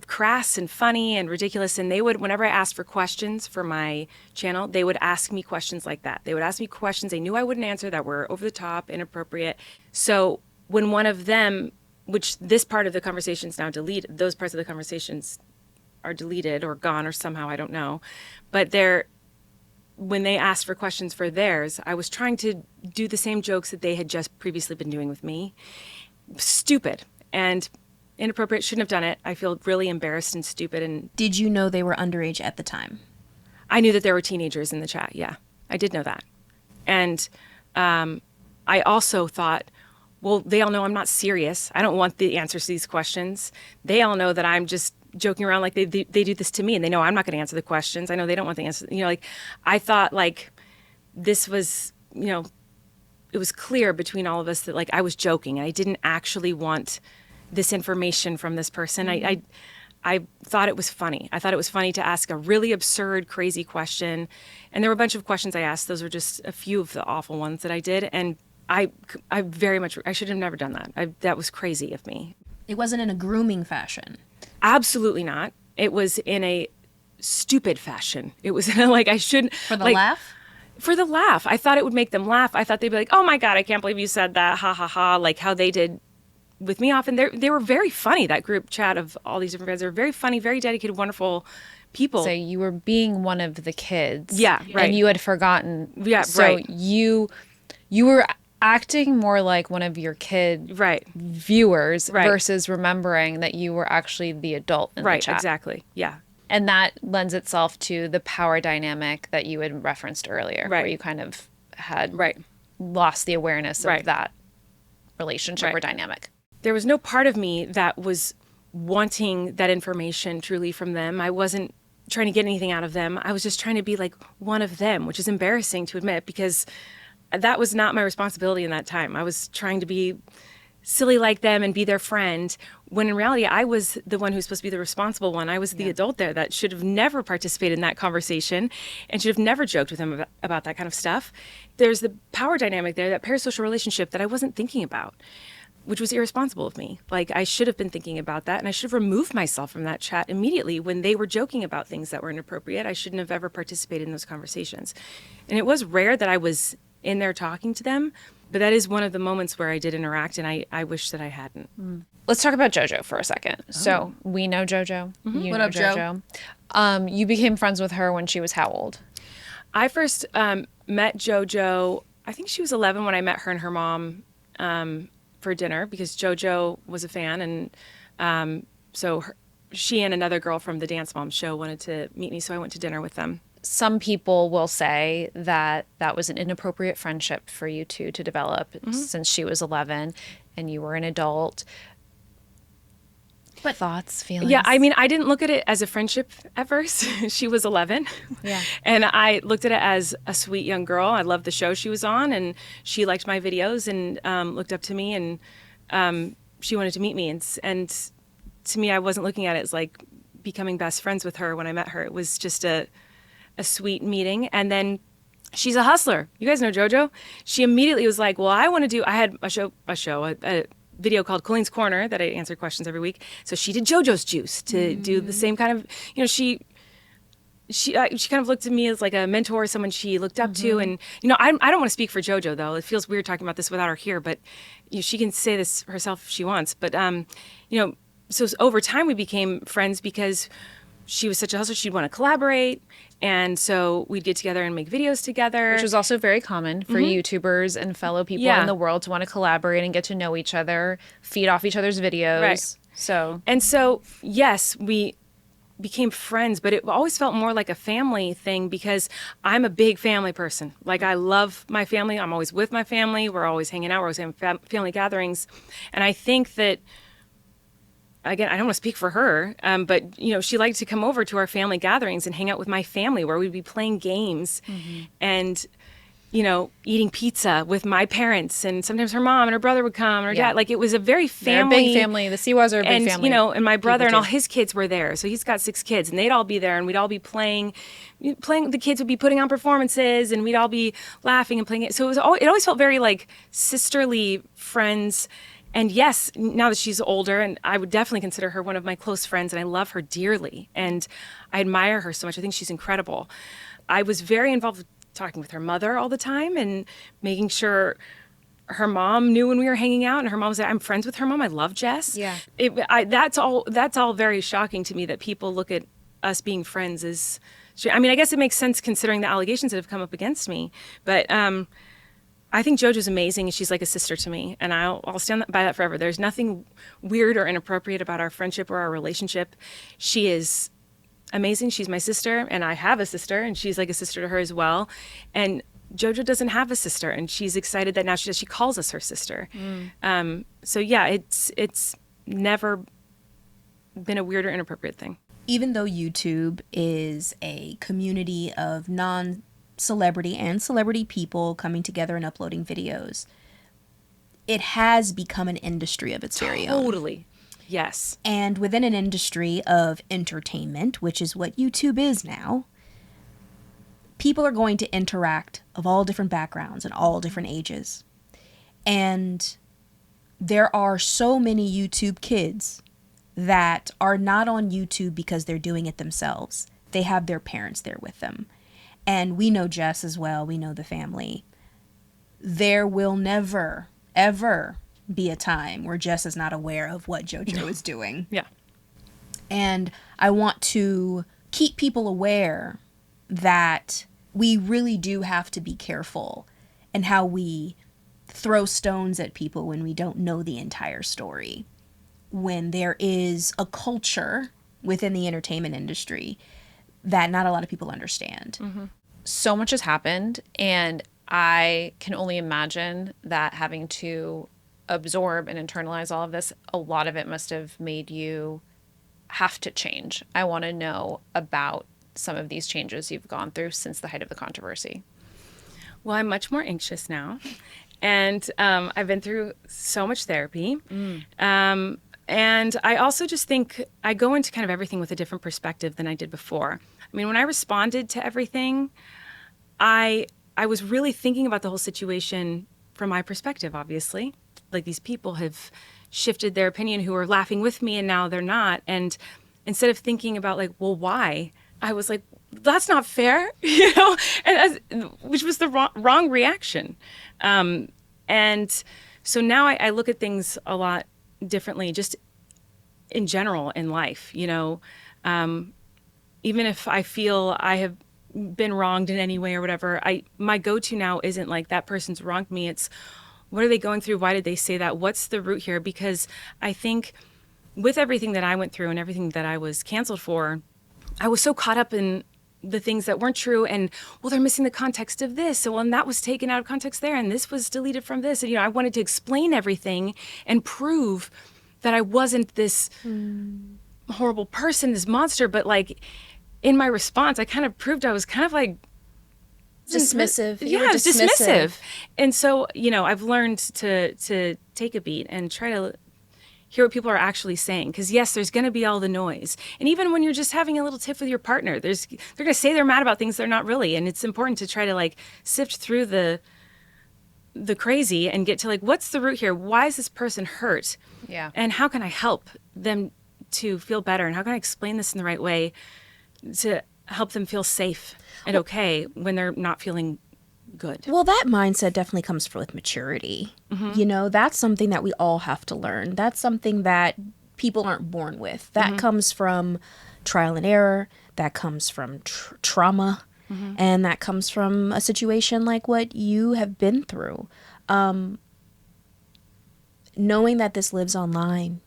crass and funny and ridiculous. And they would, whenever I asked for questions for my channel, they would ask me questions like that. They would ask me questions they knew I wouldn't answer, that were over the top, inappropriate. So when one of them, which this part of the conversation is now deleted, those parts of the conversations are deleted or gone or somehow, I don't know. But when they asked for questions for theirs, I was trying to do the same jokes that they had just previously been doing with me. Stupid and inappropriate. Shouldn't have done it. I feel really embarrassed and stupid. And Did you know they were underage at the time? I knew that there were teenagers in the chat. Yeah, I did know that. And I also thought, well, they all know I'm not serious. I don't want the answers to these questions. They all know that I'm just joking around, like they do this to me, and they know I'm not going to answer the questions. I know they don't want the answers. Like I thought like this was, it was clear between all of us that like I was joking and I didn't actually want this information from this person. I thought it was funny. I thought it was funny to ask a really absurd, crazy question. And there were a bunch of questions I asked. Those were just a few of the awful ones that I did. And I should have never done that. That was crazy of me. It wasn't in a grooming fashion. Absolutely not. It was in a stupid fashion. It was in a, like, I shouldn't. For the like, laugh? For the laugh. I thought it would make them laugh. I thought they'd be like, oh my God, I can't believe you said that. Ha ha ha. Like how they did with me often. They were very funny, that group chat of all these different fans. They were very funny, very dedicated, wonderful people. So you were being one of the kids. Yeah, right. And you had forgotten. Yeah, so right. You were acting more like one of your kid viewers versus remembering that you were actually the adult in the chat. Right, exactly. Yeah. And that lends itself to the power dynamic that you had referenced earlier, where you kind of had lost the awareness of that relationship or dynamic. There was no part of me that was wanting that information truly from them. I wasn't trying to get anything out of them. I was just trying to be like one of them, which is embarrassing to admit because that was not my responsibility in that time. I was trying to be silly like them and be their friend, when in reality, I was the one who's supposed to be the responsible one. I was the adult there that should have never participated in that conversation and should have never joked with them about that kind of stuff. There's the power dynamic there, that parasocial relationship that I wasn't thinking about, which was irresponsible of me. Like, I should have been thinking about that, and I should have removed myself from that chat immediately when they were joking about things that were inappropriate. I shouldn't have ever participated in those conversations. And it was rare that I was in there talking to them, but that is one of the moments where I did interact, and I wish that I hadn't. Let's talk about JoJo for a second. So we know JoJo. You What know up, Joe? JoJo. You became friends with her when she was how old? I first met JoJo, I think she was 11 when I met her and her mom for dinner, because JoJo was a fan, and she and another girl from the Dance Moms show wanted to meet me, so I went to dinner with them. Some people will say that that was an inappropriate friendship for you two to develop since she was 11 and you were an adult. But thoughts, feelings? Yeah, I mean, I didn't look at it as a friendship at first. She was 11. Yeah. And I looked at it as a sweet young girl. I loved the show she was on, and she liked my videos and looked up to me, and she wanted to meet me. And to me, I wasn't looking at it as like becoming best friends with her when I met her. It was just a sweet meeting. And then she's a hustler. You guys know JoJo. She immediately was like, well, I had a video called Colleen's Corner that I answered questions every week. So she did JoJo's Juice to do the same kind of, she kind of looked at me as like a mentor, someone she looked up to. And, I don't want to speak for JoJo, though. It feels weird talking about this without her here, but she can say this herself if she wants. But, so over time we became friends because she was such a hustler. She'd want to collaborate. And so we'd get together and make videos together. Which was also very common for YouTubers and fellow people in the world to want to collaborate and get to know each other, feed off each other's videos. Right. So, yes, we became friends, but it always felt more like a family thing because I'm a big family person. Like, I love my family. I'm always with my family. We're always hanging out. We're always having family gatherings. And I think that, again, I don't want to speak for her, but, she liked to come over to our family gatherings and hang out with my family where we'd be playing games and, eating pizza with my parents. And sometimes her mom and her brother would come, and her dad. Like, it was a very family. They're a big family. The Siwas are a big family. And my brother and all his kids were there. So he's got 6 kids, and they'd all be there, and we'd all be playing. The kids would be putting on performances, and we'd all be laughing and playing it. So it always felt very like sisterly friends. And yes, now that she's older, and I would definitely consider her one of my close friends, and I love her dearly, and I admire her so much. I think she's incredible. I was very involved with talking with her mother all the time and making sure her mom knew when we were hanging out, and her mom said, I'm friends with her mom. I love Jess. Yeah. That's all very shocking to me that people look at us being friends as, I mean, I guess it makes sense considering the allegations that have come up against me, but, I think JoJo's amazing, and she's like a sister to me, and I'll stand by that forever. There's nothing weird or inappropriate about our friendship or our relationship. She is amazing. She's my sister, and I have a sister, and she's like a sister to her as well. And JoJo doesn't have a sister, and she's excited that now she calls us her sister. So yeah, it's never been a weird or inappropriate thing. Even though YouTube is a community of non-celebrity and celebrity people coming together and uploading videos, it has become an industry of its very own. Totally. Yes. And within an industry of entertainment, which is what YouTube is now, people are going to interact of all different backgrounds and all different ages. And there are so many YouTube kids that are not on YouTube because they're doing it themselves. They have their parents there with them. And we know Jess as well. We know the family. There will never, ever be a time where Jess is not aware of what JoJo is doing. Yeah. And I want to keep people aware that we really do have to be careful in how we throw stones at people when we don't know the entire story. When there is a culture within the entertainment industry that not a lot of people understand. So much has happened, and I can only imagine that having to absorb and internalize all of this, a lot of it must have made you have to change. I want to know about some of these changes you've gone through since the height of the controversy. Well, I'm much more anxious now, and I've been through so much therapy. And I also just think I go into kind of everything with a different perspective than I did before. I mean, when I responded to everything, I was really thinking about the whole situation from my perspective, obviously. Like, these people have shifted their opinion who were laughing with me and now they're not. And instead of thinking about like, well, why? I was like, that's not fair, you know, which was the wrong reaction. And so now I look at things a lot differently, just in general in life, you know. Even if I feel I have been wronged in any way or whatever, my go-to now isn't like, that person's wronged me. It's, what are they going through? Why did they say that? What's the root here? Because I think with everything that I went through and everything that I was canceled for, I was so caught up in the things that weren't true, and, well, they're missing the context of this. So, well, and that was taken out of context there, and this was deleted from this. And, you know, I wanted to explain everything and prove that I wasn't this horrible person, this monster. But, like, in my response, I kind of proved I was kind of like dismissive. Yeah, I was dismissive. And so, you know, I've learned to take a beat and try to hear what people are actually saying. Because yes, there's going to be all the noise. And even when you're just having a little tiff with your partner, they're going to say they're mad about things they're not really. And it's important to try to like sift through the crazy and get to like, what's the root here? Why is this person hurt? Yeah. And how can I help them to feel better? And how can I explain this in the right way to help them feel safe and okay when they're not feeling good? Well, that mindset definitely comes with maturity. You know, that's something that we all have to learn. That's something that people aren't born with. That comes from trial and error. That comes from trauma. And that comes from a situation like what you have been through. Knowing that this lives online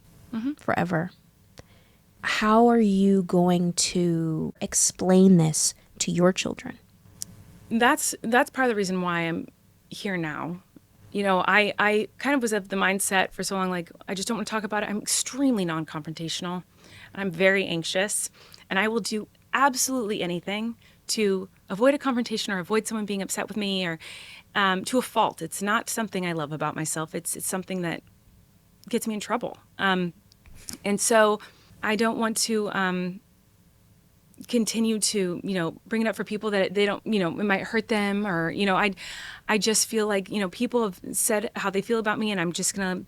forever. How are you going to explain this to your children? That's part of the reason why I'm here now. You know, I kind of was of the mindset for so long, like, I just don't want to talk about it. I'm extremely non-confrontational, and I'm very anxious, and I will do absolutely anything to avoid a confrontation or avoid someone being upset with me, or to a fault. It's not something I love about myself. It's something that gets me in trouble. And so I don't want to continue to, you know, bring it up for people that they don't, you know, it might hurt them, or, you know, I just feel like, you know, people have said how they feel about me, and I'm just going to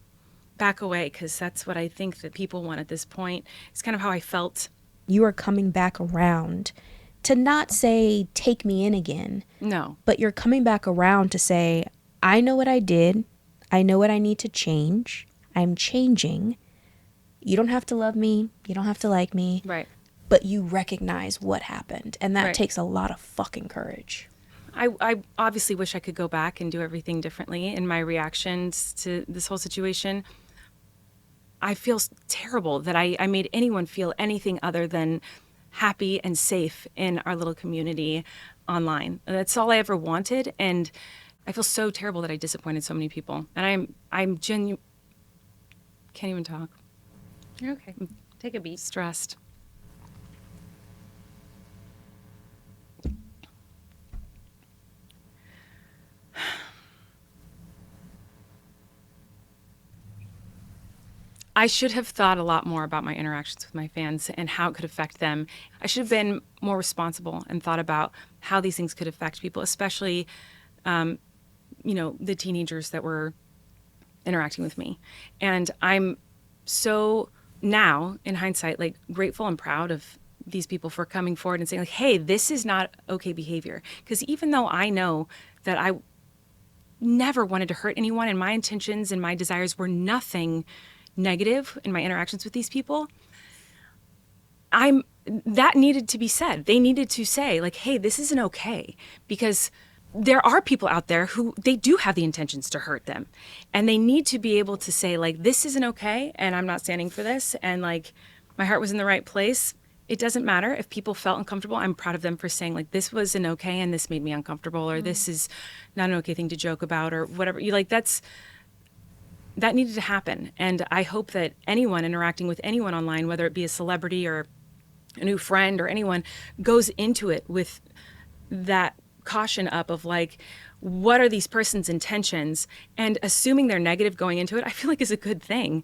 back away because that's what I think that people want at this point. It's kind of how I felt. You are coming back around to not say, take me in again. No. But you're coming back around to say, I know what I did. I know what I need to change. I'm changing. You don't have to love me. You don't have to like me. Right. But you recognize what happened. And that Right. takes a lot of fucking courage. I obviously wish I could go back and do everything differently in my reactions to this whole situation. I feel terrible that I made anyone feel anything other than happy and safe in our little community online. That's all I ever wanted, and I feel so terrible that I disappointed so many people. And I'm genuine. Can't even talk. You're okay. Take a beat. Stressed. I should have thought a lot more about my interactions with my fans and how it could affect them. I should have been more responsible and thought about how these things could affect people, especially, the teenagers that were interacting with me. And I'm so now, in hindsight, like grateful and proud of these people for coming forward and saying, like, hey, this is not okay behavior. Because even though I know that I never wanted to hurt anyone and my intentions and my desires were nothing negative in my interactions with these people, that needed to be said. They needed to say, like, hey, this isn't okay, because there are people out there who they do have the intentions to hurt them, and they need to be able to say, like, this isn't okay, and I'm not standing for this, and like my heart was in the right place. It doesn't matter if people felt uncomfortable. I'm proud of them for saying, like, this wasn't okay and this made me uncomfortable, or this is not an okay thing to joke about, or whatever. That needed to happen. And I hope that anyone interacting with anyone online, whether it be a celebrity or a new friend or anyone, goes into it with that caution up of, like, what are these person's intentions? And assuming they're negative going into it, I feel like is a good thing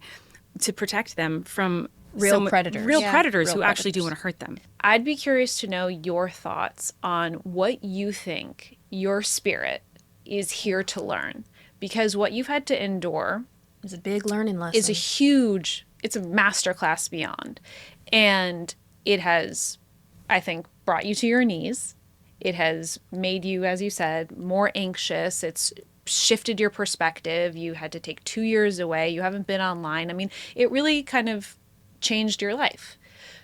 to protect them from Real predators. Real Yeah. predators Real who actually do predators. want to hurt them. I'd be curious to know your thoughts on what you think your spirit is here to learn, because what you've had to endure It's a big learning lesson. it's a masterclass beyond. And it has, I think, brought you to your knees. It has made you, as you said, more anxious. It's shifted your perspective. You had to take 2 years away. You haven't been online. I mean, it really kind of changed your life.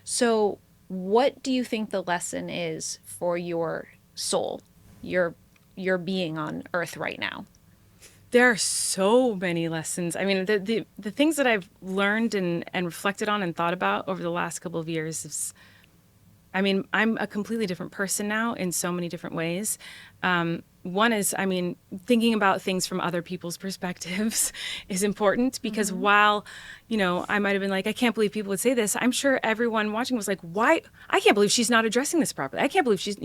So what do you think the lesson is for your soul, your being on earth right now? There are so many lessons. I mean, the things that I've learned and reflected on and thought about over the last couple of years is, I mean, I'm a completely different person now in so many different ways. One is, I mean, thinking about things from other people's perspectives is important, because while, I might have been like, I can't believe people would say this, I'm sure everyone watching was like, why? I can't believe she's not addressing this properly. I can't believe she's,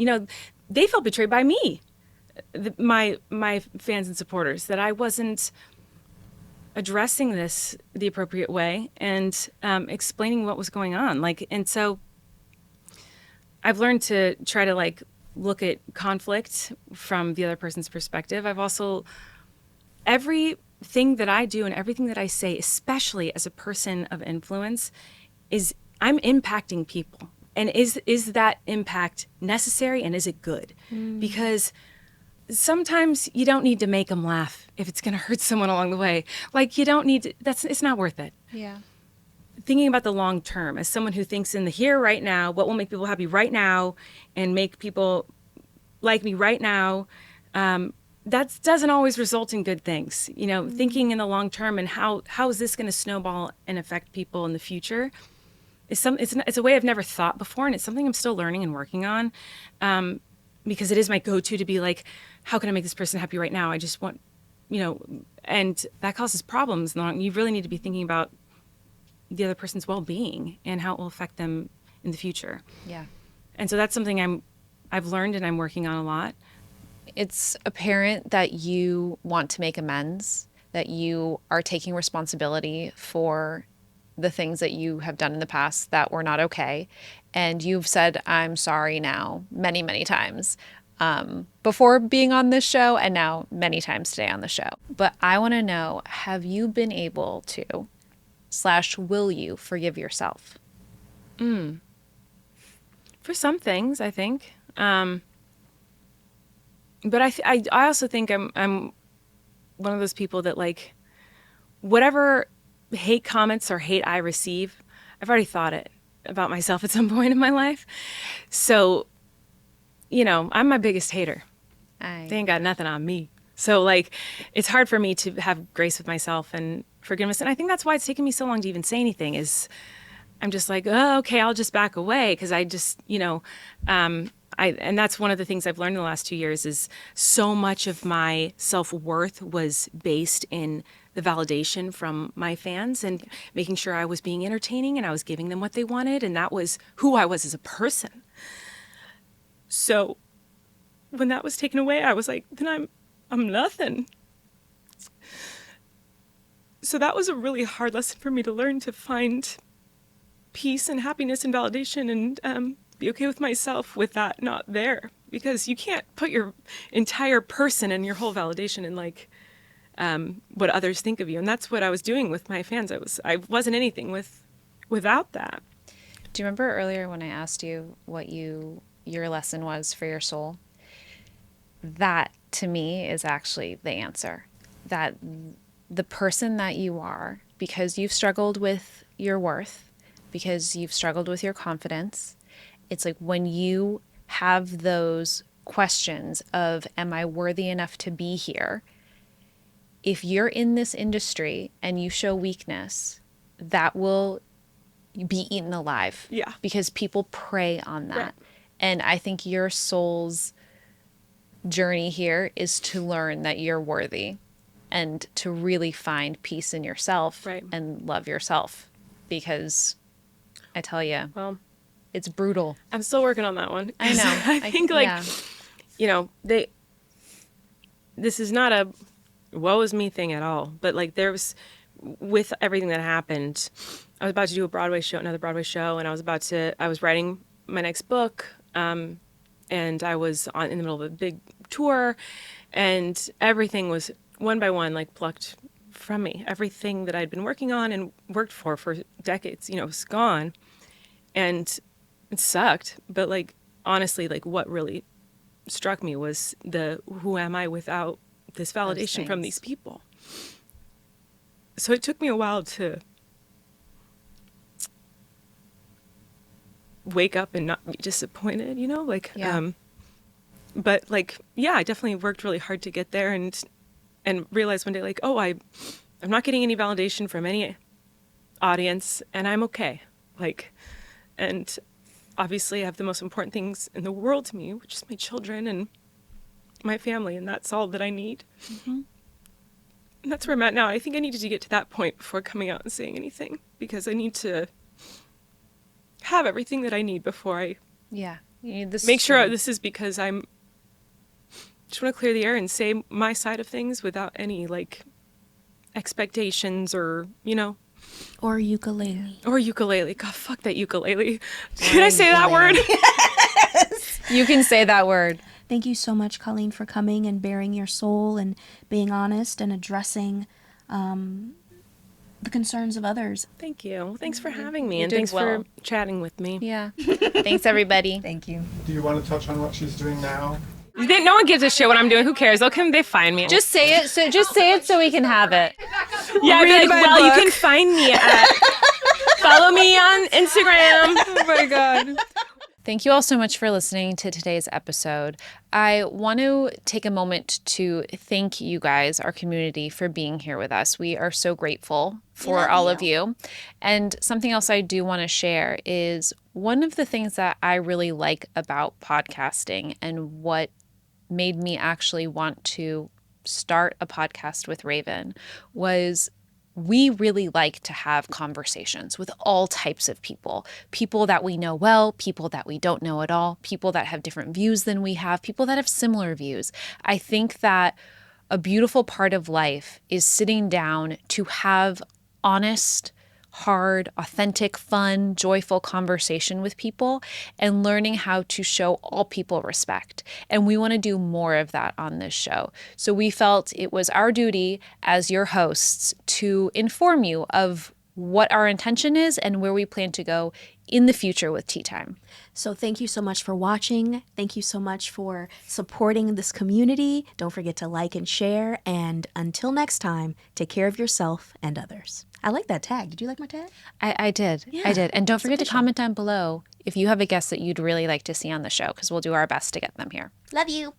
they felt betrayed by me. My fans and supporters, that I wasn't addressing this the appropriate way and explaining what was going on. And so I've learned to try to look at conflict from the other person's perspective. I've also, everything that I do and everything that I say, especially as a person of influence, is I'm impacting people. And is that impact necessary, and is it good? Because sometimes you don't need to make them laugh if it's going to hurt someone along the way. You don't need to, it's not worth it. Yeah. Thinking about the long term, as someone who thinks in the here, right now, what will make people happy right now and make people like me right now, that doesn't always result in good things. Thinking in the long term and how is this going to snowball and affect people in the future it's a way I've never thought before, and it's something I'm still learning and working on. Because it is my go-to to be like, how can I make this person happy right now? I just want, and that causes problems. You really need to be thinking about the other person's well-being and how it will affect them in the future. Yeah. And so that's something I've learned and I'm working on a lot. It's apparent that you want to make amends, that you are taking responsibility for the things that you have done in the past that were not okay. And you've said, I'm sorry now, many, many times before being on this show, and now many times today on the show. But I want to know, have you been able to, / will you forgive yourself? For some things, I think. But I also think I'm one of those people that, whatever hate comments or hate I receive, I've already thought it about myself at some point in my life. So, I'm my biggest hater. They ain't got nothing on me. So it's hard for me to have grace with myself and forgiveness. And I think that's why it's taken me so long to even say anything I'm just like, oh, okay, I'll just back away because I just, and that's one of the things I've learned in the last 2 years is so much of my self-worth was based in the validation from my fans and making sure I was being entertaining and I was giving them what they wanted. And that was who I was as a person. So when that was taken away, I was like, then I'm nothing. So that was a really hard lesson for me to learn, to find peace and happiness and validation and be okay with myself with that not there, because you can't put your entire person and your whole validation in like what others think of you. And that's what I was doing with my fans. I wasn't anything without that. Do you remember earlier when I asked you what your lesson was for your soul? That to me is actually the answer. That the person that you are, because you've struggled with your worth, because you've struggled with your confidence, it's like when you have those questions of, am I worthy enough to be here? If you're in this industry and you show weakness, that will be eaten alive. Yeah. Because people prey on that. Right. And I think your soul's journey here is to learn that you're worthy and to really find peace in yourself and love yourself. Because I tell you, well, it's brutal. I'm still working on that one. I know. I think this is not a woe is me thing at all. But like with everything that happened, I was about to do another Broadway show, and I was writing my next book, and I was in the middle of a big tour, and everything was one by one like plucked from me. Everything that I'd been working on and worked for decades, was gone. And it sucked, but like honestly, like what really struck me was who am I without this validation from these people? So it took me a while to wake up and not be disappointed, but like, yeah, I definitely worked really hard to get there and realized one day like, oh, I'm not getting any validation from any audience and I'm okay. And obviously I have the most important things in the world to me, which is my children and my family, and that's all that I need. Mm-hmm. And that's where I'm at now. I think I needed to get to that point before coming out and saying anything, because I need to have everything that I need before I you need this make sure this is because I just want to clear the air and say my side of things without any like expectations or, Or ukulele. Or ukulele. God, fuck that ukulele. Can I say that word? Yes. You can say that word. Thank you so much, Colleen, for coming and bearing your soul and being honest and addressing the concerns of others. Thank you. Thanks for having me, and thanks for chatting with me. Yeah. Thanks, everybody. Thank you. Do you want to touch on what she's doing now? No one gives a shit what I'm doing. Who cares? They'll come. They find me. Just say it. So we can have it. Yeah, I'd be like, well, you can find me at. Follow me on Instagram. Oh my God. Thank you all so much for listening to today's episode. I want to take a moment to thank you guys, our community, for being here with us. We are so grateful for all of you. And something else I do want to share is one of the things that I really like about podcasting and what made me actually want to start a podcast with Raven was we really like to have conversations with all types of people that we know well, people that we don't know at all, people that have different views than we have, people that have similar views. I think that a beautiful part of life is sitting down to have honest, hard, authentic, fun, joyful conversation with people and learning how to show all people respect. And we want to do more of that on this show. So we felt it was our duty as your hosts to inform you of what our intention is and where we plan to go in the future with Tea Time. So thank you so much for watching. Thank you so much for supporting this community. Don't forget to like and share. And until next time, take care of yourself and others. I like that tag. Did you like my tag? I did. Yeah, I did. And don't forget to official. comment down below if you have a guest that you'd really like to see on the show, because we'll do our best to get them here. Love you.